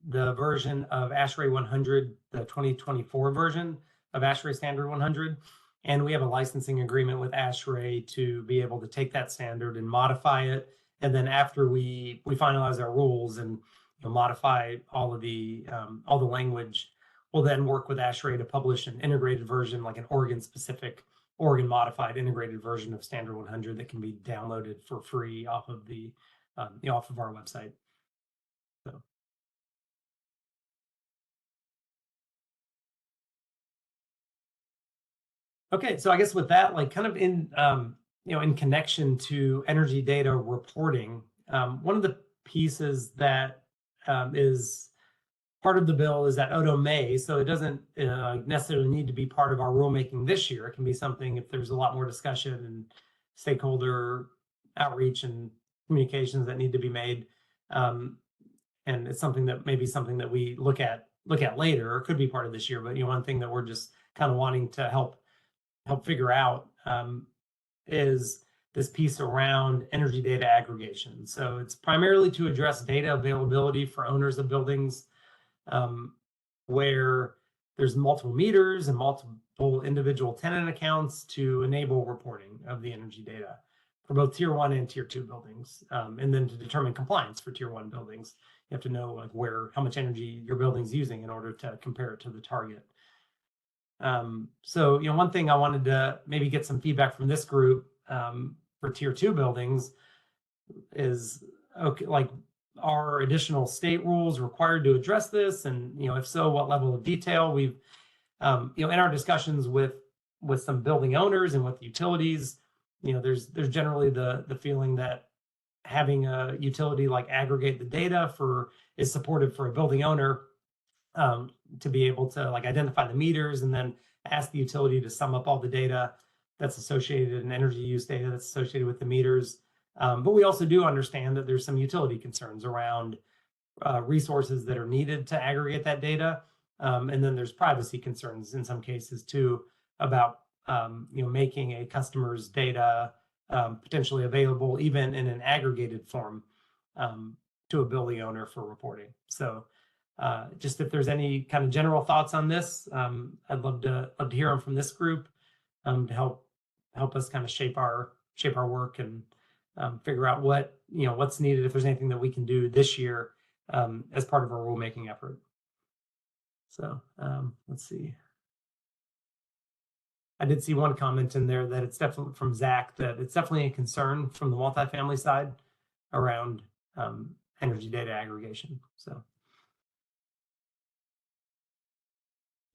the version of ASHRAE 100, the 2024 version of ASHRAE Standard 100. And we have a licensing agreement with ASHRAE to be able to take that standard and modify it. And then after we finalize our rules and modify all the language, we'll then work with ASHRAE to publish an integrated version, like an Oregon specific, Oregon modified integrated version of Standard 100 that can be downloaded for free off of the off of our website. So. Okay, so I guess with that, like kind of in in connection to energy data reporting, one of the pieces that is part of the bill is that Odo may, so it doesn't necessarily need to be part of our rulemaking this year. It can be something if there's a lot more discussion and stakeholder outreach and communications that need to be made, and it's something that we look at later, or could be part of this year. But one thing that we're just kind of wanting to help figure out is this piece around energy data aggregation. So it's primarily to address data availability for owners of buildings where there's multiple meters and multiple individual tenant accounts to enable reporting of the energy data for both tier 1 and tier 2 buildings. And then to determine compliance for tier 1 buildings, you have to know like how much energy your building's using in order to compare it to the target. So, one thing I wanted to maybe get some feedback from this group for tier 2 buildings is, okay, like, are additional state rules required to address this? And, if so, what level of detail? We've, in our discussions with some building owners and with utilities, there's generally the feeling that having a utility like aggregate the data is supportive for a building owner, to be able to like identify the meters and then ask the utility to sum up all the data that's associated and energy use data that's associated with the meters. But we also do understand that there's some utility concerns around resources that are needed to aggregate that data. And then there's privacy concerns in some cases too about making a customer's data potentially available even in an aggregated form to a building owner for reporting. So just if there's any kind of general thoughts on this, I'd love to hear them from this group to help us kind of shape our work and figure out what's needed, if there's anything that we can do this year as part of our rulemaking effort. So let's see. I did see one comment in there that it's definitely from Zach, that it's definitely a concern from the multifamily side around energy data aggregation. So.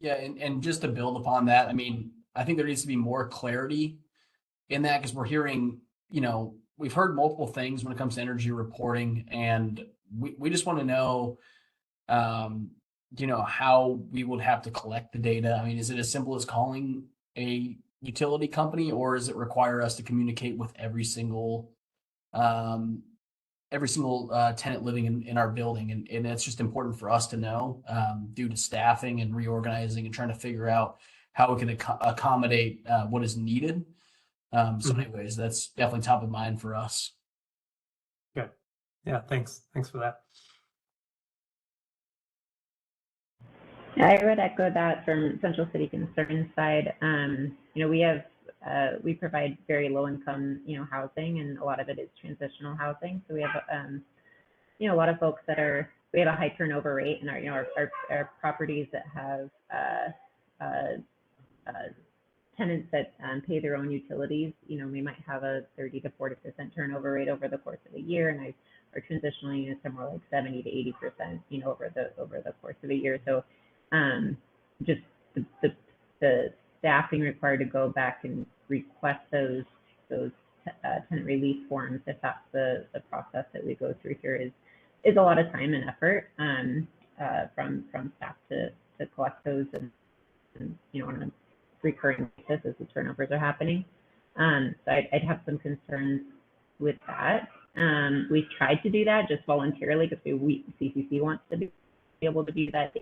Yeah, and just to build upon that, I mean, I think there needs to be more clarity in that, because we're hearing, we've heard multiple things when it comes to energy reporting, and we just want to know, how we would have to collect the data. I mean, is it as simple as calling a utility company, or does it require us to communicate with every single tenant living in our building? And it's just important for us to know, due to staffing and reorganizing and trying to figure out how we can accommodate what is needed. So anyways, that's definitely top of mind for us. Okay. Yeah, thanks for that. I would echo that from Central City Concerns side. We provide very low income, housing, and a lot of it is transitional housing. So we have, a lot of folks we have a high turnover rate in our properties that have tenants that pay their own utilities. We might have a 30 to 40% turnover rate over the course of a year, and our transitional units are more like 70 to 80%, over the course of a year. So just the staffing required to go back and request those tenant relief forms, if that's the process that we go through here, is a lot of time and effort from staff to collect those and on a recurring basis as the turnovers are happening. So I'd have some concerns with that. We've tried to do that just voluntarily because CCC wants to be able to do that.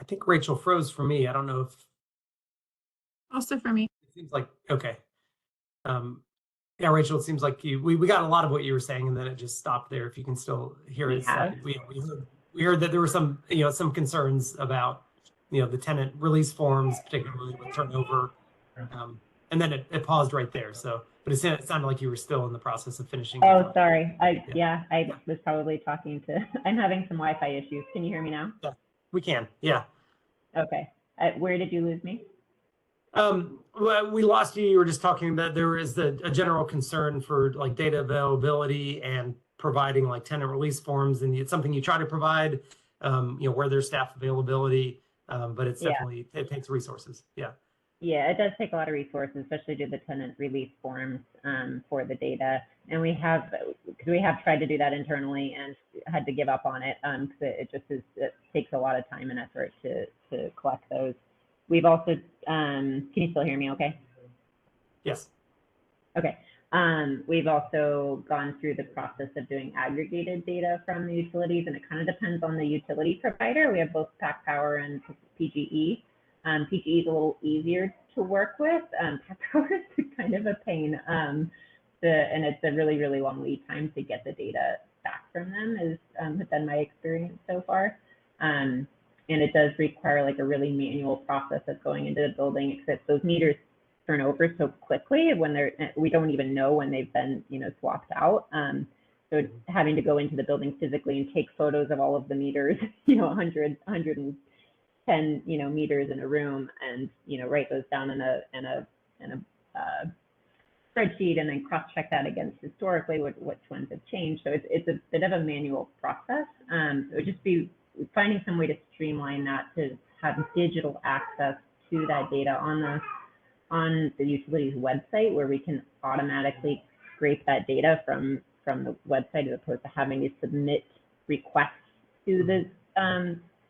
think Rachel froze for me. I don't know if Also for me. it seems like, okay. Yeah, Rachel, it seems like we got a lot of what you were saying, and then it just stopped there. If you can still hear We it, have. we heard that there were some, some concerns about, the tenant release forms, particularly with turnover. And then it paused right there. So, but it sounded like you were still in the process of finishing. your Oh, thought. sorry. I Yeah. was probably talking to, I'm having some Wi-Fi issues. Can you hear me now? Yeah, we can. Yeah. Okay. Where did you lose me? Well, we lost you. You were just talking about there is a general concern for like data availability and providing like tenant release forms, and it's something you try to provide, where there's staff availability, but it's definitely, it takes resources. Yeah. Yeah, it does take a lot of resources, especially to the tenant release forms for the data. And we have tried to do that internally and had to give up on it because it takes a lot of time and effort to collect those. We've also, can you still hear me okay? Yes. Okay. We've also gone through the process of doing aggregated data from the utilities, and it kind of depends on the utility provider. We have both Pac Power and PGE. PGE is a little easier to work with. Pac Power is kind of a pain, and it's a really, really long lead time to get the data back from them, has been my experience so far. And it does require like a really manual process of going into the building, except those meters turn over so quickly when we don't even know when they've been, swapped out. So having to go into the building physically and take photos of all of the meters, 110, meters in a room, and, write those down in a spreadsheet and then cross-check that against historically which ones have changed. So it's a bit of a manual process. It would just be finding some way to streamline that, to have digital access to that data on the utility's website, where we can automatically scrape that data from the website, as opposed to having to submit requests to the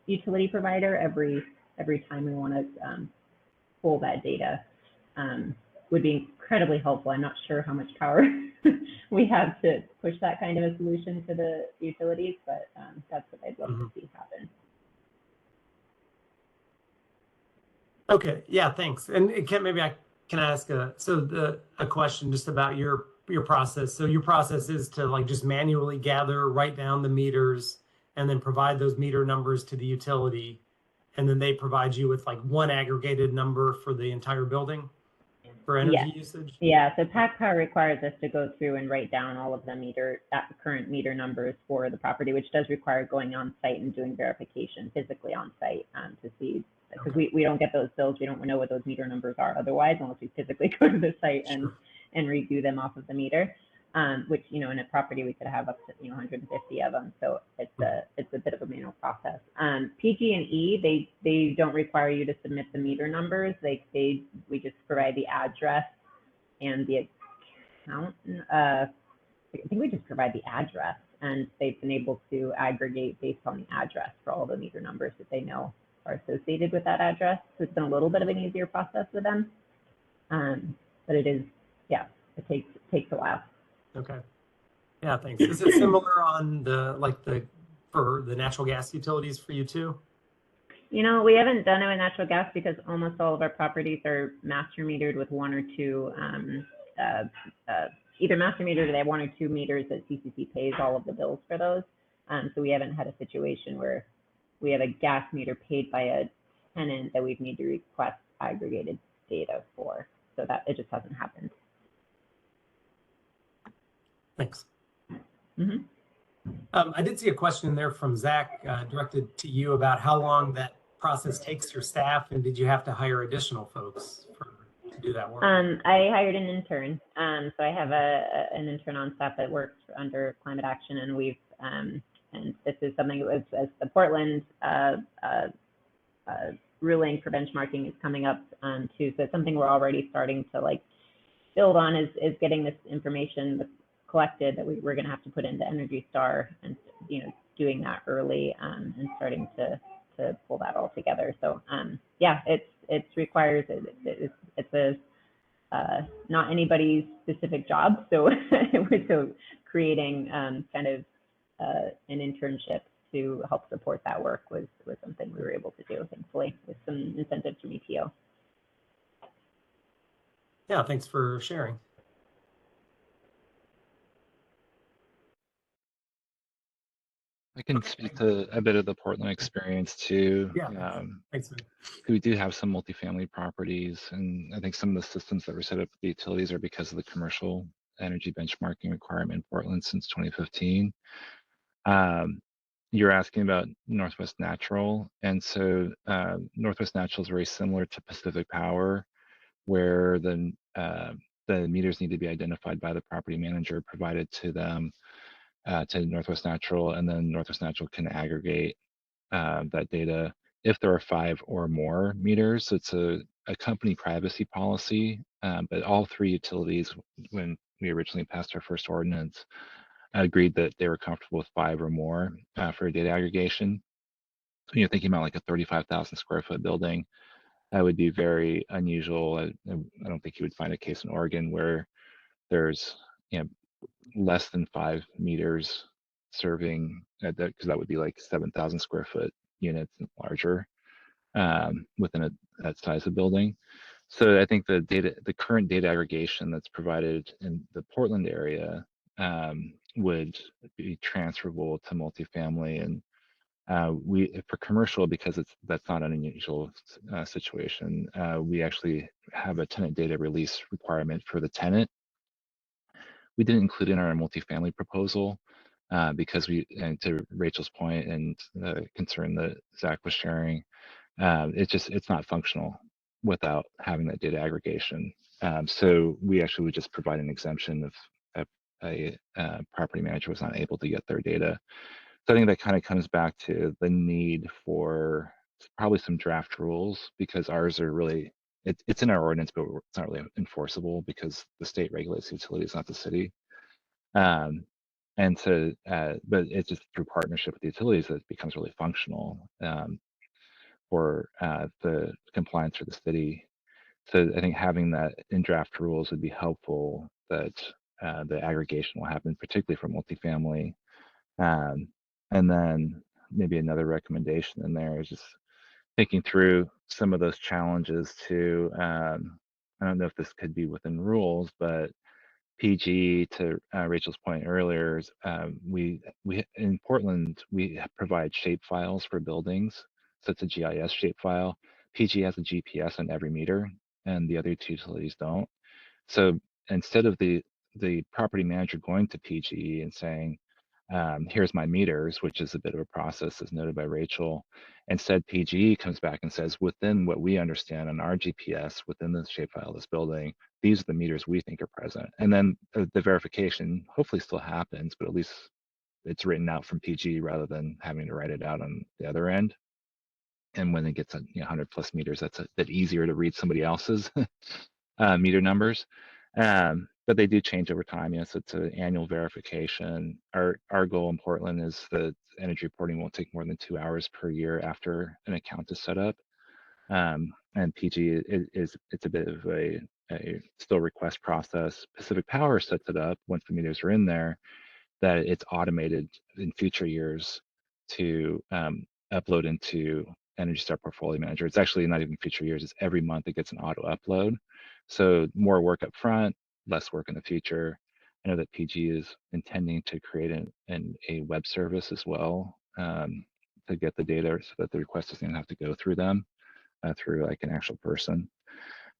utility provider every time we want to pull that data. Would be incredibly helpful. I'm not sure how much power we have to push that kind of a solution to the utilities, but that's what I'd love to see happen. Okay. Yeah. Thanks. And Ken, maybe I can ask a question just about your process. So your process is to like just manually gather, write down the meters, and then provide those meter numbers to the utility, and then they provide you with like one aggregated number for the entire building for energy usage? Yeah, so Pac Power requires us to go through and write down all of the current meter numbers for the property, which does require going on site and doing verification physically on site to see, because we don't get those bills. We don't know what those meter numbers are otherwise, unless we physically go to the site and redo them off of the meter. Which, in a property we could have up to 150 of them, so it's a bit of a manual process. PG&E, they don't require you to submit the meter numbers. We just provide the address and the account. I think we just provide the address, and they've been able to aggregate based on the address for all the meter numbers that they know are associated with that address. So it's been a little bit of an easier process with them, but it is, it takes a while. Okay. Yeah, thanks. Is it similar on for the natural gas utilities for you too? We haven't done it with natural gas because almost all of our properties are master metered with one or two, either master metered or they have one or two meters that CCC pays all of the bills for those. So we haven't had a situation where we have a gas meter paid by a tenant that we'd need to request aggregated data for. So that it just hasn't happened. Thanks. I did see a question in there from Zach directed to you about how long that process takes your staff, and did you have to hire additional folks to do that work? I hired an intern. So I have an intern on staff that works under Climate Action, and we've and this is something that was, as the Portland ruling for benchmarking is coming up too. So it's something we're already starting to build on is getting this information collected that we're going to have to put into Energy Star, and doing that early and starting to pull that all together. So it requires it's a not anybody's specific job. So so creating kind of an internship to help support that work was something we were able to do, thankfully, with some incentive from ETO. Yeah, thanks for sharing. I can speak to a bit of the Portland experience too. Yeah, thanks, man. We do have some multifamily properties, and I think some of the systems that were set up with the utilities are because of the commercial energy benchmarking requirement in Portland since 2015. You're asking about Northwest Natural, and so Northwest Natural is very similar to Pacific Power, where the meters need to be identified by the property manager, provided to them, to Northwest Natural, and then Northwest Natural can aggregate that data if there are 5 or more meters. So it's a company privacy policy, but all 3 utilities, when we originally passed our first ordinance, agreed that they were comfortable with 5 or more for data aggregation. So you're thinking about like a 35,000 square foot building, that would be very unusual. I don't think you would find a case in Oregon where there's, you know, less than 5 meters serving, because that would be like 7,000 square foot units and larger within that size of building. So I think the current data aggregation that's provided in the Portland area would be transferable to multifamily, and for commercial, because that's not an unusual situation. We actually have a tenant data release requirement for the tenant. We didn't include in our multifamily proposal because and to Rachel's point and the concern that Zach was sharing, it's not functional without having that data aggregation. So we actually would just provide an exemption if a property manager was not able to get their data. So I think that kind of comes back to the need for probably some draft rules, because ours are really, it's in our ordinance, but it's not really enforceable because the state regulates utilities, not the city. And so, but it's just through partnership with the utilities that it becomes really functional for the compliance for the city. So I think having that in draft rules would be helpful, that the aggregation will happen, particularly for multifamily. And then maybe another recommendation in there is just thinking through some of those challenges too. I don't know if this could be within rules, but PG, to Rachel's point earlier, is, we in Portland, we provide shape files for buildings. So it's a GIS shape file. PG has a GPS on every meter, and the other 2 utilities don't. So instead of the property manager going to PG and saying, here's my meters, which is a bit of a process as noted by Rachel, instead PG comes back and says, within what we understand on our GPS, within the shapefile of this building, these are the meters we think are present. And then the verification hopefully still happens, but at least it's written out from PG rather than having to write it out on the other end. And when it gets 100 plus meters, that's a bit easier to read somebody else's meter numbers. But they do change over time. Yes, it's an annual verification. Our goal in Portland is that energy reporting won't take more than 2 hours per year after an account is set up. And PG it's a bit of a still request process. Pacific Power sets it up once the meters are in there, that it's automated in future years to upload into Energy Star Portfolio Manager. It's actually not even future years, it's every month it gets an auto upload. So more work up front, less work in the future. I know that PG is intending to create a web service as well to get the data, so that the request doesn't even have to go through them, through like an actual person.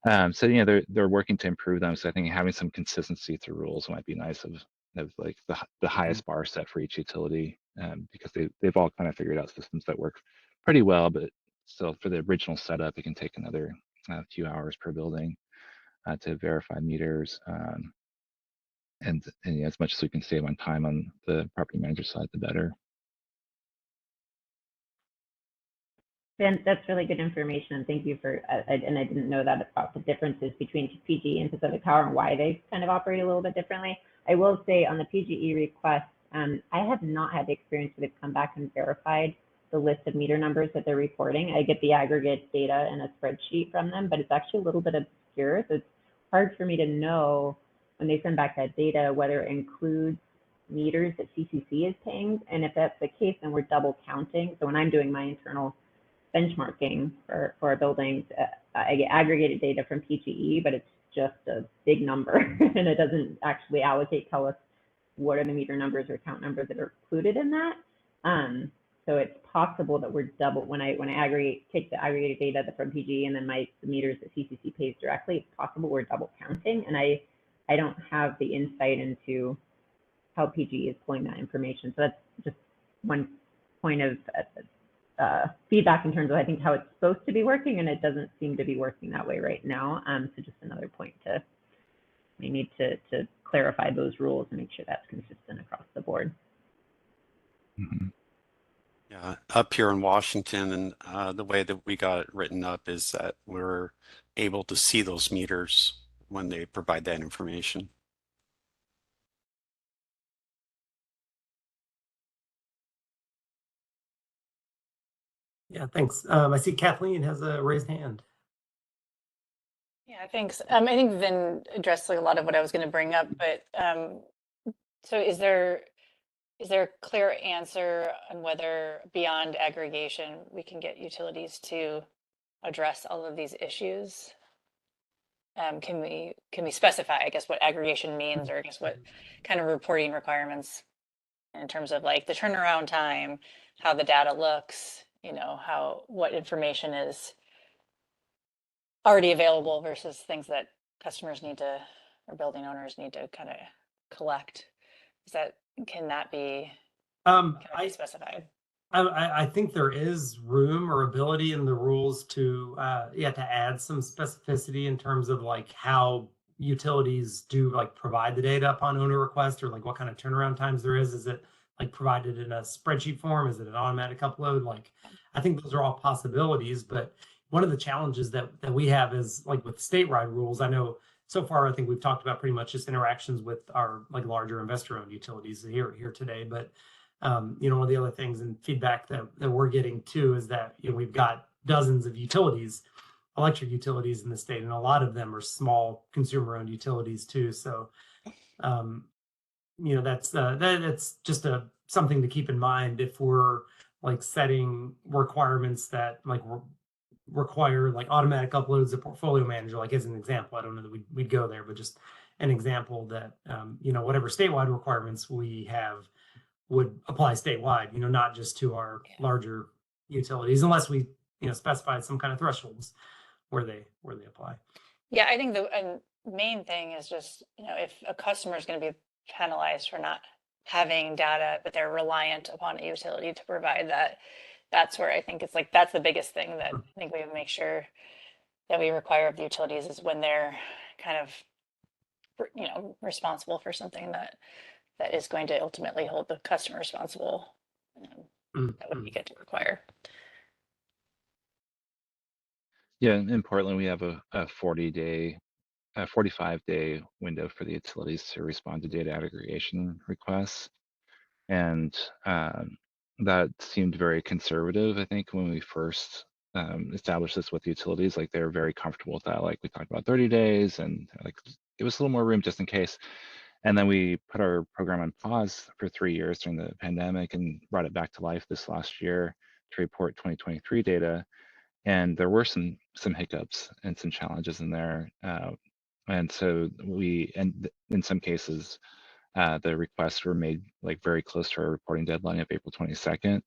So they're working to improve them. So I think having some consistency through rules might be nice, of like the highest bar set for each utility, because they've all kind of figured out systems that work pretty well, but still for the original setup, it can take another few hours per building to verify meters. And as much as we can save on time on the property manager side, the better. And that's really good information. Thank you for, and I didn't know that about the differences between PG and Pacific Power and why they kind of operate a little bit differently. I will say on the PGE request, I have not had the experience where they've come back and verified the list of meter numbers that they're reporting. I get the aggregate data in a spreadsheet from them, but it's actually a little bit obscure. So it's hard for me to know when they send back that data whether it includes meters that CCC is paying. And if that's the case, then we're double counting. So when I'm doing my internal benchmarking for our buildings, I get aggregated data from PGE, but it's just a big number and it doesn't actually tell us what are the meter numbers or count numbers that are included in that. So it's possible that we're double when I take the aggregated data from PGE and then the meters that CCC pays directly. It's possible we're double counting, and I don't have the insight into how PGE is pulling that information. So that's just one point of feedback in terms of I think how it's supposed to be working, and it doesn't seem to be working that way right now. So just another point we need to clarify those rules and make sure that's consistent across the board. Mhm. Yeah, up here in Washington, and the way that we got it written up is that we're able to see those meters when they provide that information. Yeah, thanks. I see Kathleen has a raised hand. Yeah, thanks. I think Vin addressed like a lot of what I was going to bring up, but so is there a clear answer on whether beyond aggregation we can get utilities to address all of these issues? Can we specify, I guess, what aggregation means, or I guess what kind of reporting requirements in terms of like the turnaround time, how the data looks, you know, what information is already available versus things that customers need to, or building owners need to kind of collect? Can that be specified? I think there is room or ability in the rules to add some specificity in terms of like how utilities do like provide the data upon owner request, or like what kind of turnaround times there is. Is it like provided in a spreadsheet form? Is it an automatic upload? Like, I think those are all possibilities, but one of the challenges that we have is like with statewide rules. I know so far I think we've talked about pretty much just interactions with our like larger investor-owned utilities here today, but you know, one of the other things and feedback that we're getting too is that, you know, we've got dozens of utilities, electric utilities in the state, and a lot of them are small consumer-owned utilities too. So, you know, that's just something to keep in mind if we're like setting requirements that like require like automatic uploads to portfolio manager, like as an example. I don't know that we'd go there, but just an example that you know, whatever statewide requirements we have would apply statewide, you know, not just to our larger utilities, unless we, you know, specified some kind of thresholds where they apply. Yeah, I think the main thing is just, you know, if a customer is going to be penalized for not having data, but they're reliant upon a utility to provide that, that's where I think it's like, that's the biggest thing that I think we have to make sure that we require of the utilities is when they're kind of, you know, responsible for something that is going to ultimately hold the customer responsible. That would be good to require. Yeah, in Portland, we have a 45-day window for the utilities to respond to data aggregation requests. And that seemed very conservative, I think, when we first established this with utilities. Like, they're very comfortable with that. Like, we talked about 30 days and like give us a little more room just in case. And then we put our program on pause for 3 years during the pandemic and brought it back to life this last year to report 2023 data. And there were some hiccups and some challenges in there. And so in some cases, the requests were made like very close to our reporting deadline of April 22nd.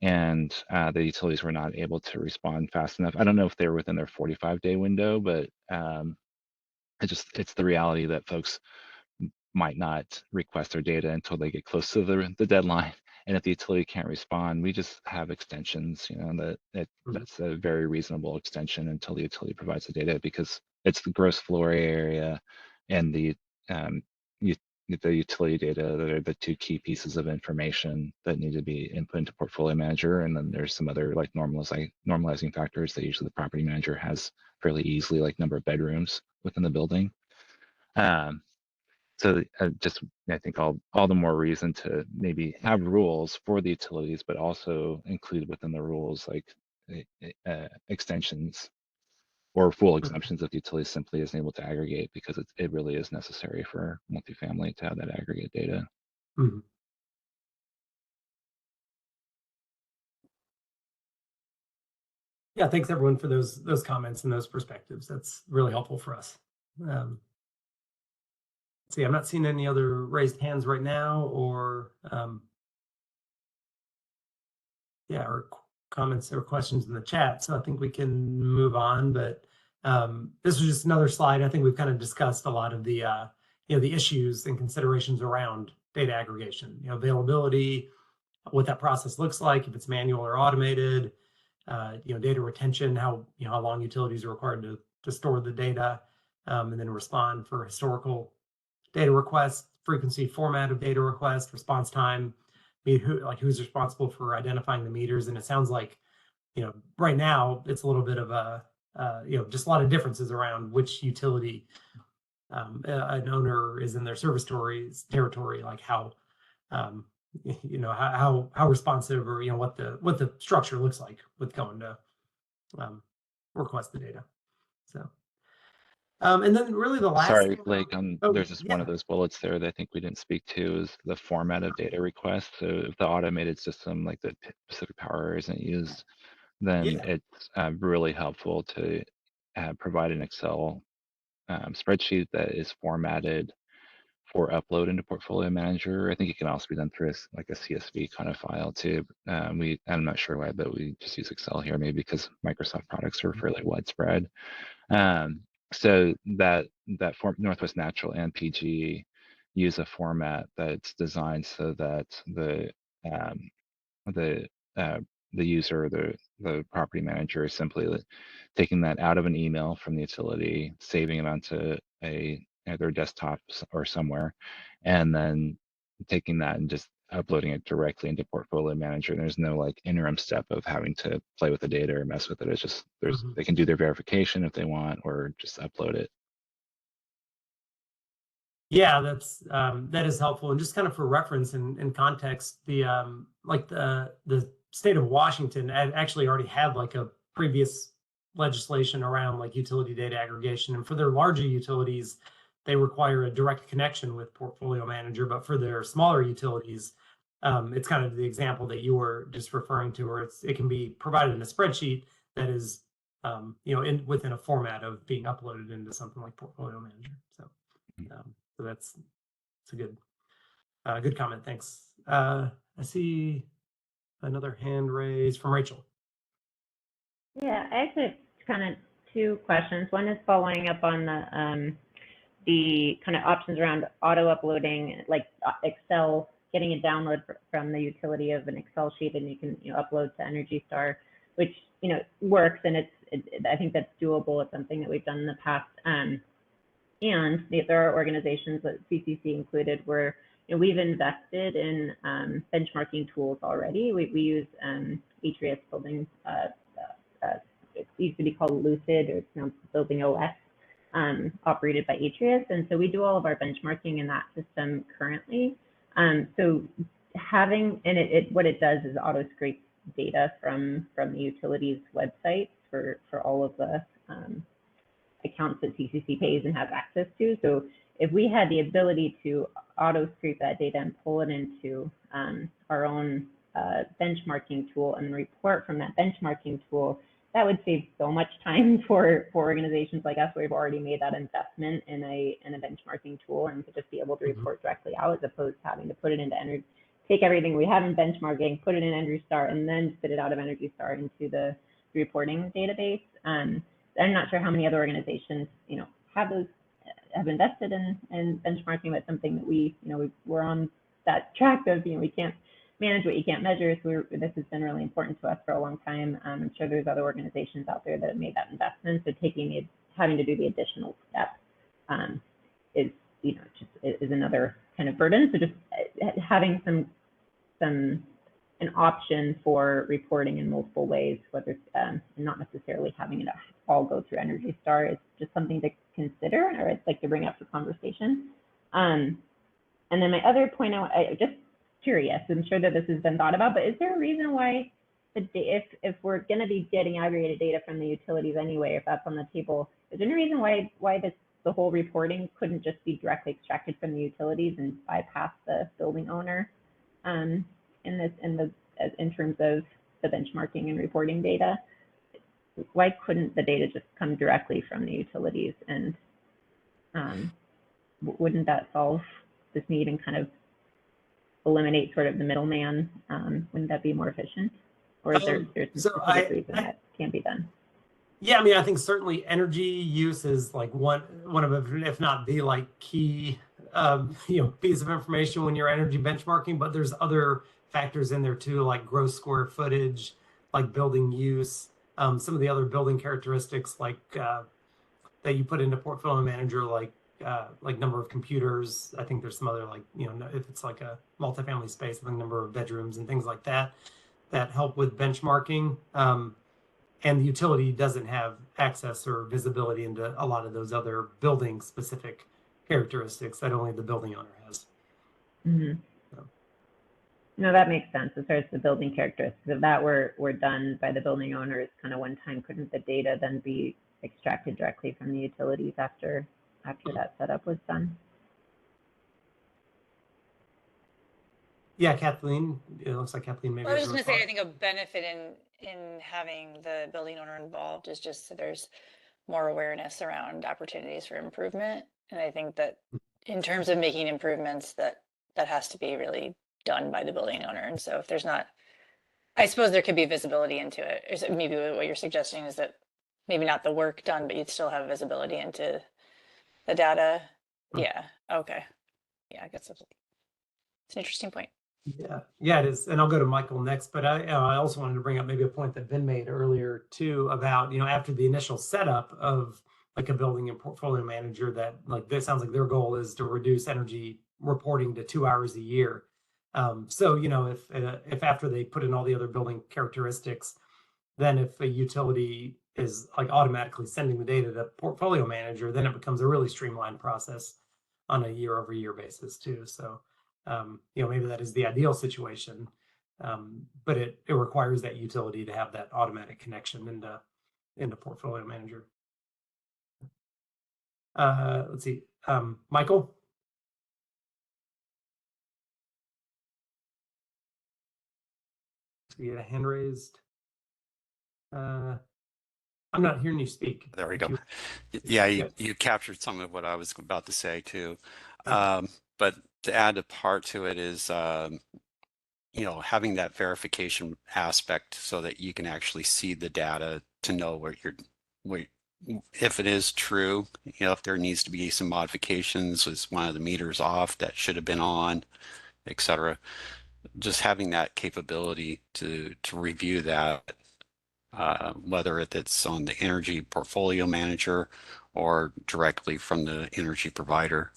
And the utilities were not able to respond fast enough. I don't know if they were within their 45-day window, but it's the reality that folks might not request their data until they get close to the deadline. And if the utility can't respond, we just have extensions, you know, that's a very reasonable extension until the utility provides the data, because it's the gross floor area and the utility data that are the two key pieces of information that need to be input into portfolio manager. And then there's some other like normalizing factors that usually the property manager has fairly easily, like number of bedrooms within the building. So just, I think all the more reason to maybe have rules for the utilities, but also include within the rules like extensions or full exemptions if the utility simply isn't able to aggregate, because it really is necessary for multifamily to have that aggregate data. Mhm. Yeah, thanks everyone for those comments and those perspectives. That's really helpful for us. See, I'm not seeing any other raised hands right now, or yeah, or comments or questions in the chat. So I think we can move on. But this was just another slide. I think we've kind of discussed a lot of the the issues and considerations around data aggregation, availability, what that process looks like, if it's manual or automated, data retention, how long utilities are required to store the data, and then respond for historical data requests, frequency, format of data request, response time, who's responsible for identifying the meters. And it sounds like, right now it's a little bit of a, just a lot of differences around which utility an owner is in their service territory, like how, how responsive, or what the structure looks like with going to request the data. So and then really the last Sorry, thing, Blake, oh, there's just one of those bullets there that I think we didn't speak to, is the format of data requests. So if the automated system like the Pacific Power isn't used, then it's really helpful to provide an Excel spreadsheet that is formatted for upload into Portfolio Manager. I think it can also be done through like a CSV kind of file too. I'm not sure why, but we just use Excel here, maybe because Microsoft products are fairly widespread. So that Northwest Natural and PG use a format that's designed so that the user, the property manager, is simply taking that out of an email from the utility, saving it onto either desktop or somewhere, and then taking that and just uploading it directly into Portfolio Manager. And there's no like interim step of having to play with the data or mess with it. It's just they can do their verification if they want, or just upload it. Yeah, that is helpful. And just kind of for reference and context, the the state of Washington actually already had like a previous legislation around like utility data aggregation. And for their larger utilities, they require a direct connection with Portfolio Manager. But for their smaller utilities, it's kind of the example that you were just referring to, where it can be provided in a spreadsheet that is within a format of being uploaded into something like Portfolio Manager. So that's a good comment. Thanks. I see another hand raised from Rachel. Yeah, I actually have kind of two questions. One is following up on the kind of options around auto uploading, like Excel, getting a download from the utility of an Excel sheet, and you can upload to Energy Star, which works, and I think that's doable. It's something that we've done in the past. And there are organizations, that CCC included, where we've invested in benchmarking tools already. We use Atrius Building. It used to be called Lucid, or it's now Building OS, operated by Atrius. And so we do all of our benchmarking in that system currently. So having, and what it does is auto scrape data from the utilities websites for all of the accounts that CCC pays and has access to. So if we had the ability to auto scrape that data and pull it into our own benchmarking tool and report from that benchmarking tool, that would save so much time for organizations like us, where we've already made that investment in a benchmarking tool, and to just be able to report directly out, as opposed to having to put it into Energy, take everything we have in benchmarking, put it in Energy Star, and then spit it out of Energy Star into the reporting database. I'm not sure how many other organizations have invested in benchmarking, but something that we're on that track of we can't manage what you can't measure. So this has been really important to us for a long time. I'm sure there's other organizations out there that have made that investment. So having to do the additional step is is another kind of burden. So just having an option for reporting in multiple ways, whether it's not necessarily having it all go through Energy Star, is just something to consider, or I'd like to bring up for conversation. And then my other point, I just curious, I'm sure that this has been thought about, but is there a reason why if we're going to be getting aggregated data from the utilities anyway, if that's on the table, is there any reason why this the whole reporting couldn't just be directly extracted from the utilities and bypass the building owner in terms of the benchmarking and reporting data. Why couldn't the data just come directly from the utilities, and wouldn't that solve this need and kind of eliminate sort of the middleman? Wouldn't that be more efficient, or is there's a specific reason that can't be done? Yeah, I mean, I think certainly energy use is like one of, if not the like key, piece of information when you're energy benchmarking. But there's other factors in there too, like gross square footage, like building use, some of the other building characteristics like that you put into Portfolio Manager, like number of computers. I think there's some other like if it's like a multifamily space, the number of bedrooms and things like that help with benchmarking. And the utility doesn't have access or visibility into a lot of those other building specific characteristics that only the building owner has. Mm-hmm. So. No, that makes sense. As far as the building characteristics, if that were done by the building owners kind of one time, couldn't the data then be extracted directly from the utilities after that setup was done? Yeah, Kathleen, it looks like Kathleen maybe. Well, I was just going to say, I think a benefit in having the building owner involved is just so there's more awareness around opportunities for improvement. And I think that in terms of making improvements, that has to be really done by the building owner. And so if there's not, I suppose there could be visibility into it. Is it maybe what you're suggesting is that maybe not the work done, but you'd still have visibility into the data? Yeah. Okay. Yeah, I guess it's an interesting point. Yeah, it is. And I'll go to Michael next, but I also wanted to bring up maybe a point that Ben made earlier too about, after the initial setup of like a building and portfolio manager, that like this sounds like their goal is to reduce energy reporting to 2 hours a year. So, if after they put in all the other building characteristics, then if a utility is like automatically sending the data to portfolio manager, then it becomes a really streamlined process on a year-over-year basis too. So maybe that is the ideal situation, but it requires that utility to have that automatic connection into Portfolio Manager. Let's see, Michael. So you had a hand raised. I'm not hearing you speak. There we go. Yeah, you captured some of what I was about to say too. Okay. But to add a part to it is, having that verification aspect so that you can actually see the data to know if it is true, if there needs to be some modifications, is one of the meters off that should have been on, etc. Just having that capability to review that, whether it's on the energy portfolio manager or directly from the energy provider,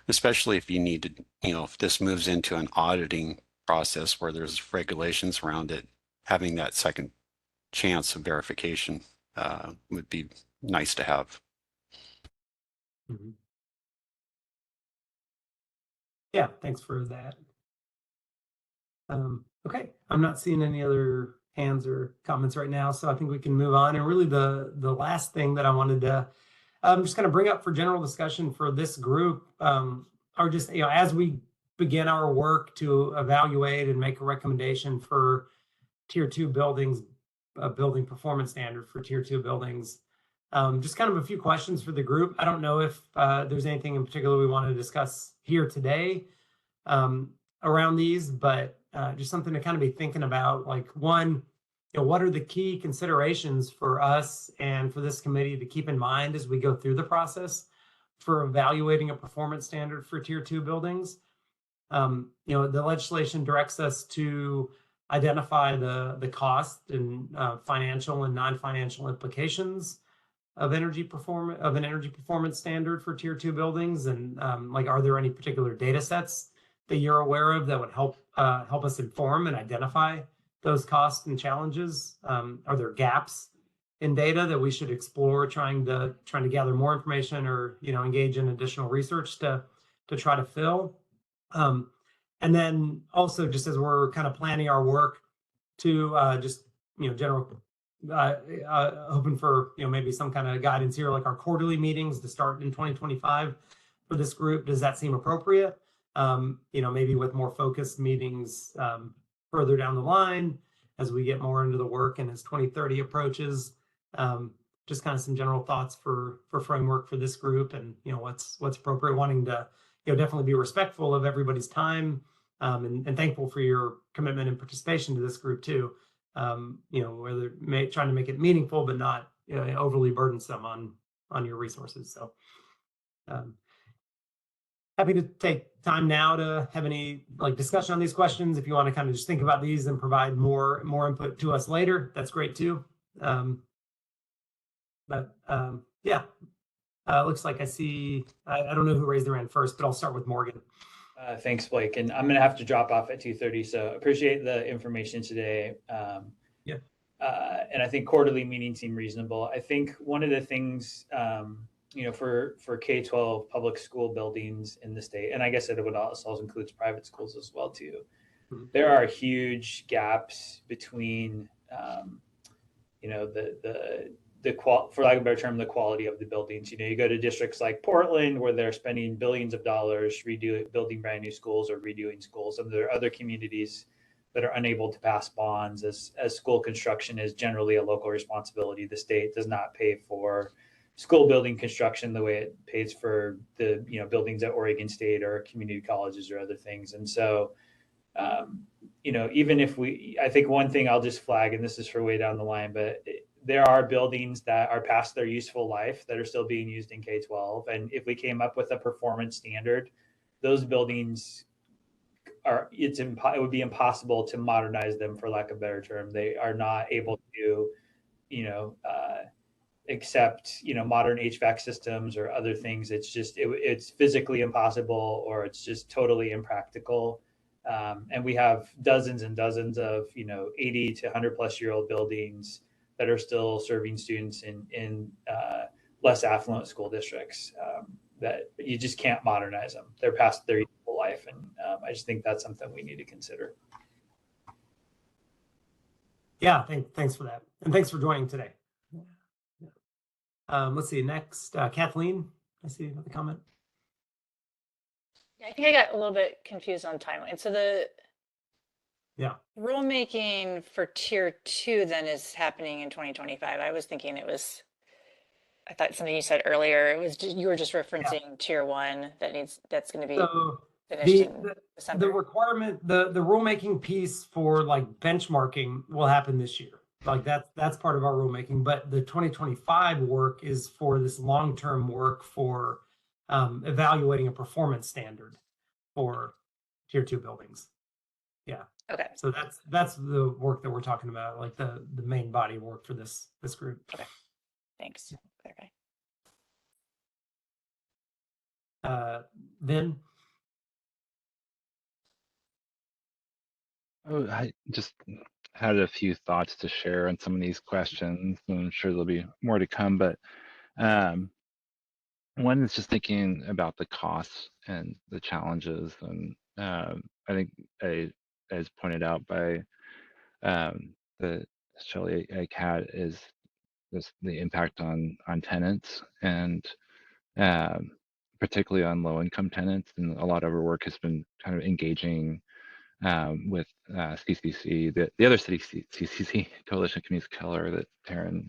especially if you need to, if this moves into an auditing process where there's regulations around it, having that second chance of verification would be nice to have. Mm-hmm. Yeah, thanks for that. Okay, I'm not seeing any other hands or comments right now, so I think we can move on. And really the last thing that I wanted to just kind of bring up for general discussion for this group are just, as we begin our work to evaluate and make a recommendation for tier 2 buildings, building performance standard for tier 2 buildings, just kind of a few questions for the group. I don't know if there's anything in particular we want to discuss here today around these, but just something to kind of be thinking about. Like, one, what are the key considerations for us and for this committee to keep in mind as we go through the process for evaluating a performance standard for tier 2 buildings? The legislation directs us to identify the cost and financial and non-financial implications of an energy performance standard for tier 2 buildings. And are there any particular data sets that you're aware of that would help us inform and identify those costs and challenges? Are there gaps in data that we should explore, trying to gather more information or engage in additional research to try to fill? And then also, just as we're kind of planning our work to general hoping for, maybe some kind of guidance here, like our quarterly meetings to start in 2025 for this group. Does that seem appropriate? Maybe with more focused meetings further down the line as we get more into the work and as 2030 approaches. Just kind of some general thoughts for framework for this group, and what's appropriate. Wanting to definitely be respectful of everybody's time, and thankful for your commitment and participation to this group too. Whether trying to make it meaningful but not overly burdensome on your resources. So happy to take time now to have any discussion on these questions. If you want to kind of just think about these and provide more input to us later, that's great too. Yeah, looks like I see, I don't know who raised their hand first, but I'll start with Morgan. Thanks, Blake. And I'm going to have to drop off at 2:30, so appreciate the information today. And I think quarterly meetings seem reasonable. I think one of the things, for K-12 public school buildings in the state, and I guess it would also includes private schools as well too. Mm-hmm. There are huge gaps between, for lack of a better term, the quality of the buildings. You go to districts like Portland, where they're spending billions of dollars building brand new schools or redoing schools. And there are other communities that are unable to pass bonds, as school construction is generally a local responsibility. The state does not pay for school building construction the way it pays for the buildings at Oregon State or community colleges or other things. And so, even if I think one thing I'll just flag, and this is for way down the line, but there are buildings that are past their useful life that are still being used in K-12. And if we came up with a performance standard, those buildings it would be impossible to modernize them, for lack of a better term. They are not able to, accept, modern HVAC systems or other things. It's just, it's physically impossible, or it's just totally impractical. And we have dozens and dozens of, 80 to 100+ year old buildings that are still serving students in less affluent school districts, that you just can't modernize them. They're past their useful life. And I just think that's something we need to consider. Yeah, thanks for that. And thanks for joining today. Let's see, next, Kathleen, I see the comment. I think I got a little bit confused on timeline. So the rulemaking for tier 2 then is happening in 2025. I was thinking I thought something you said earlier, it was just, you were just referencing tier 1 that's going to be finished in December. The requirement, the rulemaking piece for benchmarking will happen this year. That's part of our rulemaking, but the 2025 work is for this long-term work for evaluating a performance standard for tier 2 buildings. Yeah. Okay. So that's the work that we're talking about, the main body of work for this group. Okay. Thanks. Okay. Then. Oh, I just had a few thoughts to share on some of these questions, and I'm sure there'll be more to come. But one is just thinking about the costs and the challenges, and I think as pointed out by the Shelley Cat is the impact on tenants, and particularly on low-income tenants. And a lot of our work has been kind of engaging with CCC, the other city CCC, Coalition of Communities of Color, that Taryn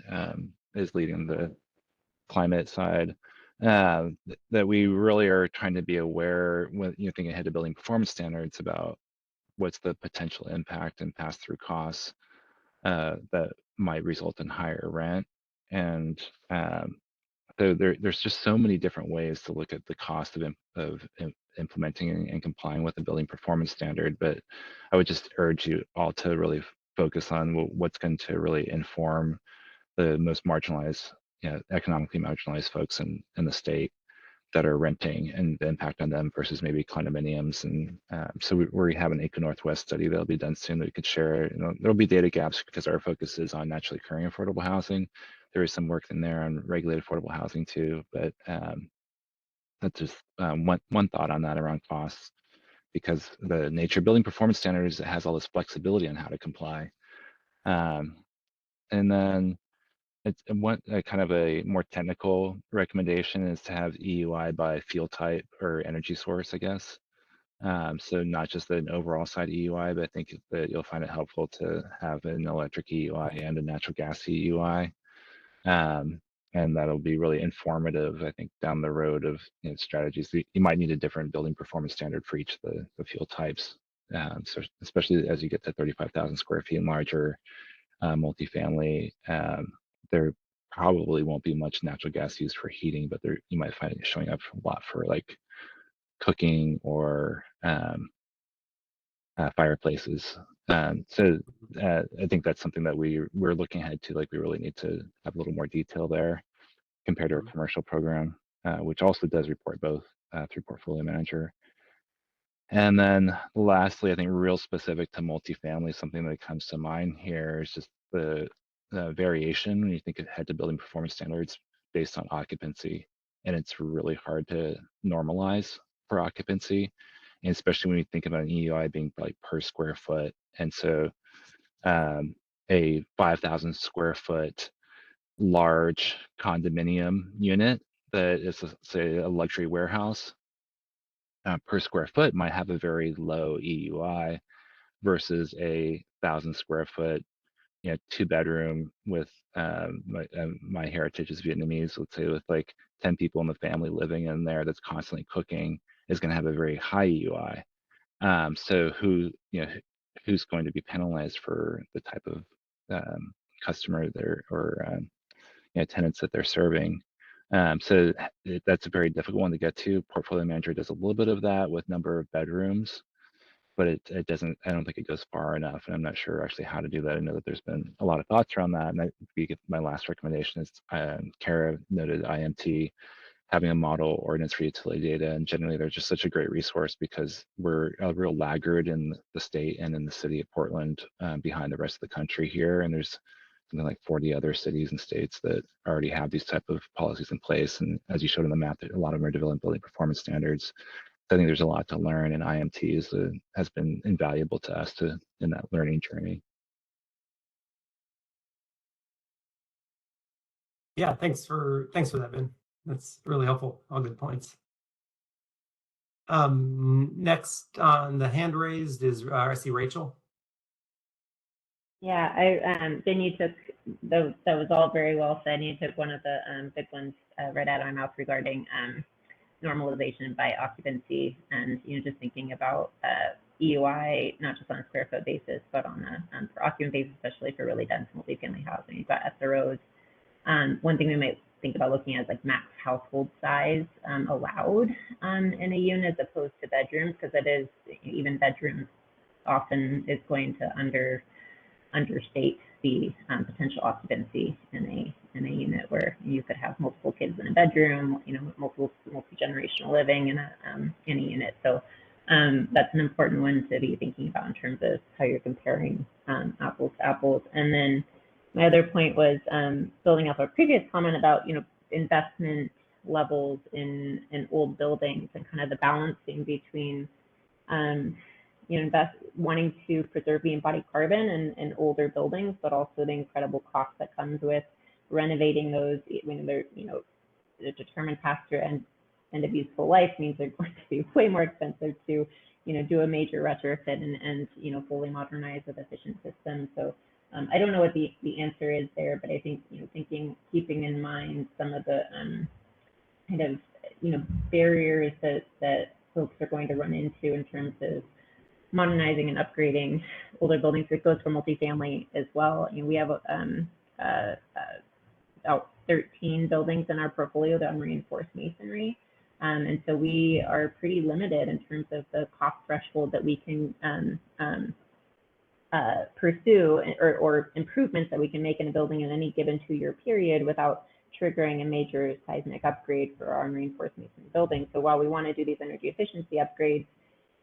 is leading the climate side. That we really are trying to be aware when thinking ahead to building performance standards about what's the potential impact and pass-through costs that might result in higher rent. And there's just so many different ways to look at the cost of implementing and complying with the building performance standard. But I would just urge you all to really focus on what's going to really inform the most marginalized, economically marginalized folks in the state that are renting, and the impact on them versus maybe condominiums. And so we have an ACO Northwest study that'll be done soon that we could share. There'll be data gaps because our focus is on naturally occurring affordable housing. There is some work in there on regulated affordable housing too, but that's just one thought on that around costs, because the nature of building performance standards has all this flexibility on how to comply. And then it's one kind of a more technical recommendation is to have EUI by fuel type or energy source, I guess. So not just an overall site EUI, but I think that you'll find it helpful to have an electric EUI and a natural gas EUI. And that'll be really informative, I think, down the road of strategies. You might need a different building performance standard for each of the fuel types. So especially as you get to 35,000 square feet and larger, multifamily, there probably won't be much natural gas used for heating, but there you might find it showing up a lot for like cooking or fireplaces. So I think that's something that we're looking ahead to. Like we really need to have a little more detail there compared to our commercial program, which also does report both through Portfolio Manager. And then lastly, I think real specific to multifamily, something that comes to mind here is just the variation when you think ahead to building performance standards based on occupancy. And it's really hard to normalize for occupancy, and especially when you think about an EUI being like per square foot. And so a 5,000 square foot large condominium unit that is, say, a luxury warehouse per square foot might have a very low EUI versus a 1,000 square foot, 2-bedroom with my heritage is Vietnamese. Let's say with like 10 people in the family living in there that's constantly cooking is going to have a very high EUI. So who's going to be penalized for the type of customer there or tenants that they're serving? So that's a very difficult one to get to. Portfolio Manager does a little bit of that with number of bedrooms, but it doesn't, I don't think it goes far enough, and I'm not sure actually how to do that. I know that there's been a lot of thoughts around that, and my last recommendation is Kara noted IMT, having a model ordinance for utility data, and generally they're just such a great resource because we're a real laggard in the state and in the city of Portland behind the rest of the country here, and there's something like 40 other cities and states that already have these type of policies in place. And as you showed in the map, a lot of them are developing building performance standards. So I think there's a lot to learn, and IMT has been invaluable to us in that learning journey. Yeah, thanks for that, Ben. That's really helpful. All good points. Next on the hand raised is I see Rachel. Yeah, Ben, you took that was all very well said. You took one of the big ones right out of my mouth regarding normalization by occupancy, and just thinking about EUI not just on a square foot basis, but on a for occupancy basis, especially for really dense multifamily housing. You've got SROs. One thing we might think about looking at is like max household size allowed in a unit as opposed to bedrooms, because it is even bedrooms often is going to understate the potential occupancy in a unit where you could have multiple kids in a bedroom, multi-generational living in a unit. So that's an important one to be thinking about in terms of how you're comparing apples to apples. And then my other point was building up a previous comment about investment levels in old buildings and kind of the balancing between wanting to preserve the embodied carbon in older buildings, but also the incredible cost that comes with renovating those when they're the determined past their end of useful life means they're going to be way more expensive to do a major retrofit and fully modernize with efficient systems. So I don't know what the answer is there, but I think keeping in mind some of the kind of barriers that folks are going to run into in terms of modernizing and upgrading older buildings. It goes for multifamily as well. We have about 13 buildings in our portfolio that are reinforced masonry. And so we are pretty limited in terms of the cost threshold that we can pursue or improvements that we can make in a building in any given 2-year period without triggering a major seismic upgrade for our reinforced masonry building. So while we want to do these energy efficiency upgrades,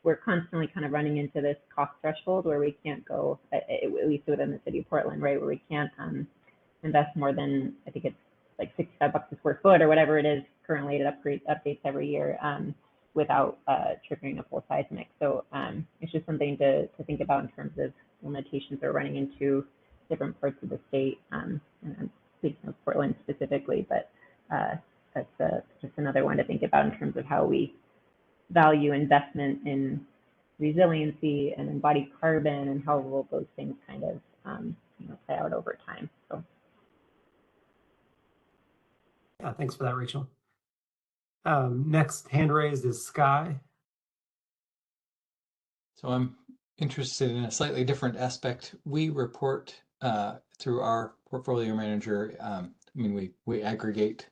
we're constantly kind of running into this cost threshold where we can't go, at least within the city of Portland, right, where we can't invest more than, I think it's like $65 a square foot or whatever it is currently at updates every year without triggering a full seismic. So it's just something to think about in terms of limitations we're running into different parts of the state. And I'm speaking of Portland specifically, but that's just another one to think about in terms of how we value investment in resiliency and embodied carbon, and how will those things kind of play out over time. So yeah, thanks for that, Rachel. Next hand raised is Sky. So I'm interested in a slightly different aspect. We report through our portfolio manager. I mean, we aggregate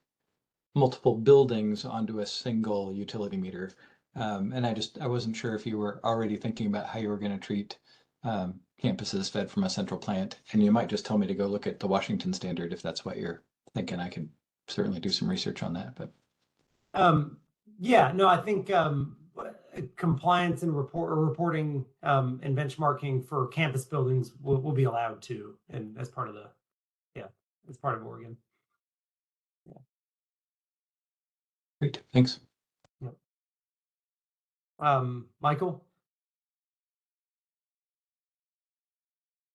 multiple buildings onto a single utility meter. And I wasn't sure if you were already thinking about how you were going to treat campuses fed from a central plant. And you might just tell me to go look at the Washington standard if that's what you're thinking. I can certainly do some research on that. But yeah, no, I think compliance and reporting and benchmarking for campus buildings will be allowed to, and as part of as part of Oregon. Yeah. Great, thanks. Yep. Michael?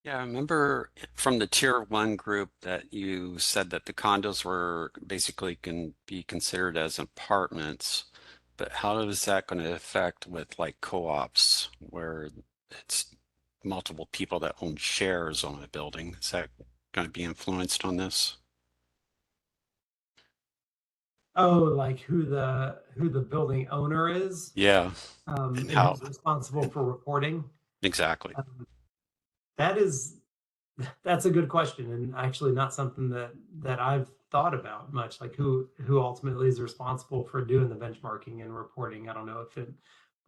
Yeah, I remember from the tier 1 group that you said that the condos were basically can be considered as apartments, but how is that going to affect with like co-ops where it's multiple people that own shares on a building? Is that going to be influenced on this? Oh, like who the building owner is? Yeah, And how who's responsible for reporting? exactly? That's a good question, and actually not something that I've thought about much. Like who ultimately is responsible for doing the benchmarking and reporting. I don't know if it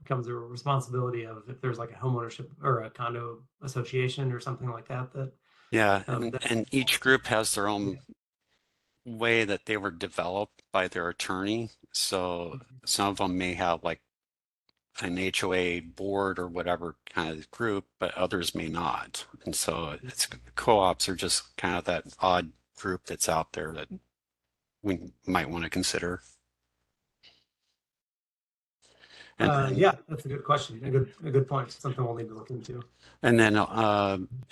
becomes a responsibility of if there's like a homeownership or a condo association or something like that. Yeah, that and each group has their own way that they were developed by their attorney. So some of them may have like an HOA board or whatever kind of group, but others may not. And so it's co-ops are just kind of that odd group that's out there that we might want to consider. And yeah, that's a good question. A good point. Something we'll need to look into. and then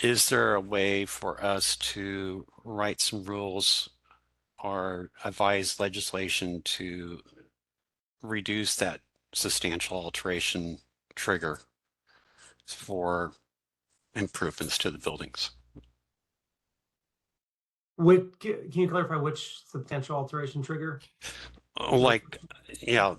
is there a way for us to write some rules or advise legislation to reduce that substantial alteration trigger for improvements to the buildings? Can you clarify which substantial alteration trigger? Like, yeah,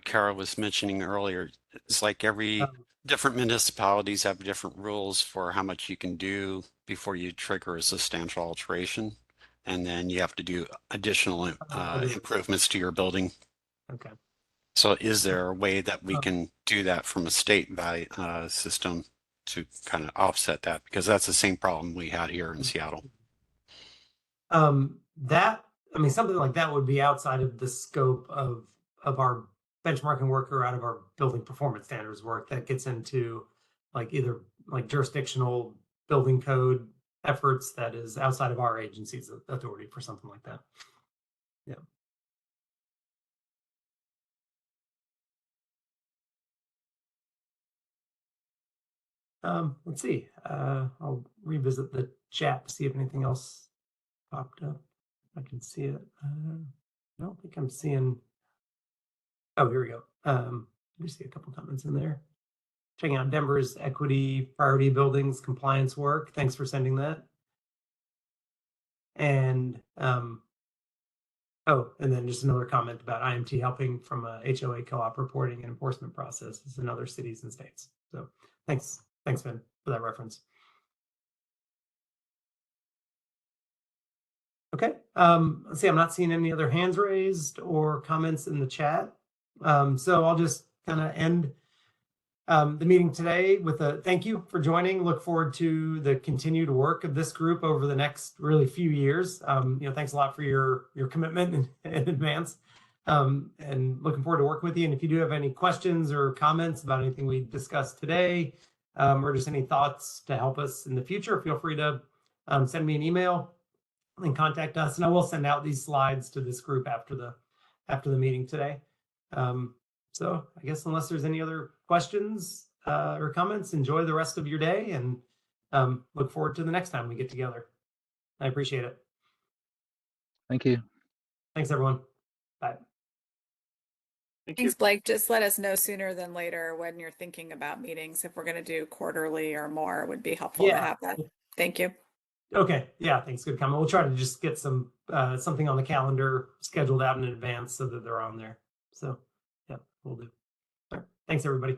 Kara was mentioning earlier, it's like every different municipalities have different rules for how much you can do before you trigger a substantial alteration. And then you have to do additional improvements to your building. Okay. So is there a way that we can do that from a state system to kind of offset that? Because that's the same problem we had here in Seattle. Something like that would be outside of the scope of our benchmarking work or out of our building performance standards work. That gets into like either like jurisdictional building code efforts that is outside of our agency's authority for something like that. Yeah. Let's see. I'll revisit the chat to see if anything else popped up. I can see it. I don't think I'm seeing. Oh, here we go. Let me see a couple comments in there. Checking out Denver's equity priority buildings compliance work. Thanks for sending that. And and then just another comment about IMT helping from a HOA co-op reporting and enforcement processes in other cities and states. So thanks, Vin, for that reference. Okay, let's see, I'm not seeing any other hands raised or comments in the chat. So I'll just kind of end the meeting today with a thank you for joining. Look forward to the continued work of this group over the next really few years. Thanks a lot for your commitment in advance. And looking forward to working with you. And if you do have any questions or comments about anything we discussed today, or just any thoughts to help us in the future, feel free to send me an email and contact us. And I will send out these slides to this group after the meeting today. So I guess unless there's any other questions or comments, enjoy the rest of your day, and look forward to the next time we get together. I appreciate it. Thank you. Thanks, everyone. Bye. Thank you. Thanks, Blake. Just let us know sooner than later when you're thinking about meetings. If we're going to do quarterly or more, it would be helpful to Yeah. have that. Thank you. Okay. Yeah. Thanks. Good comment. We'll try to just get some something on the calendar scheduled out in advance so that they're on there. So, yeah, we'll do. All right. Thanks, everybody.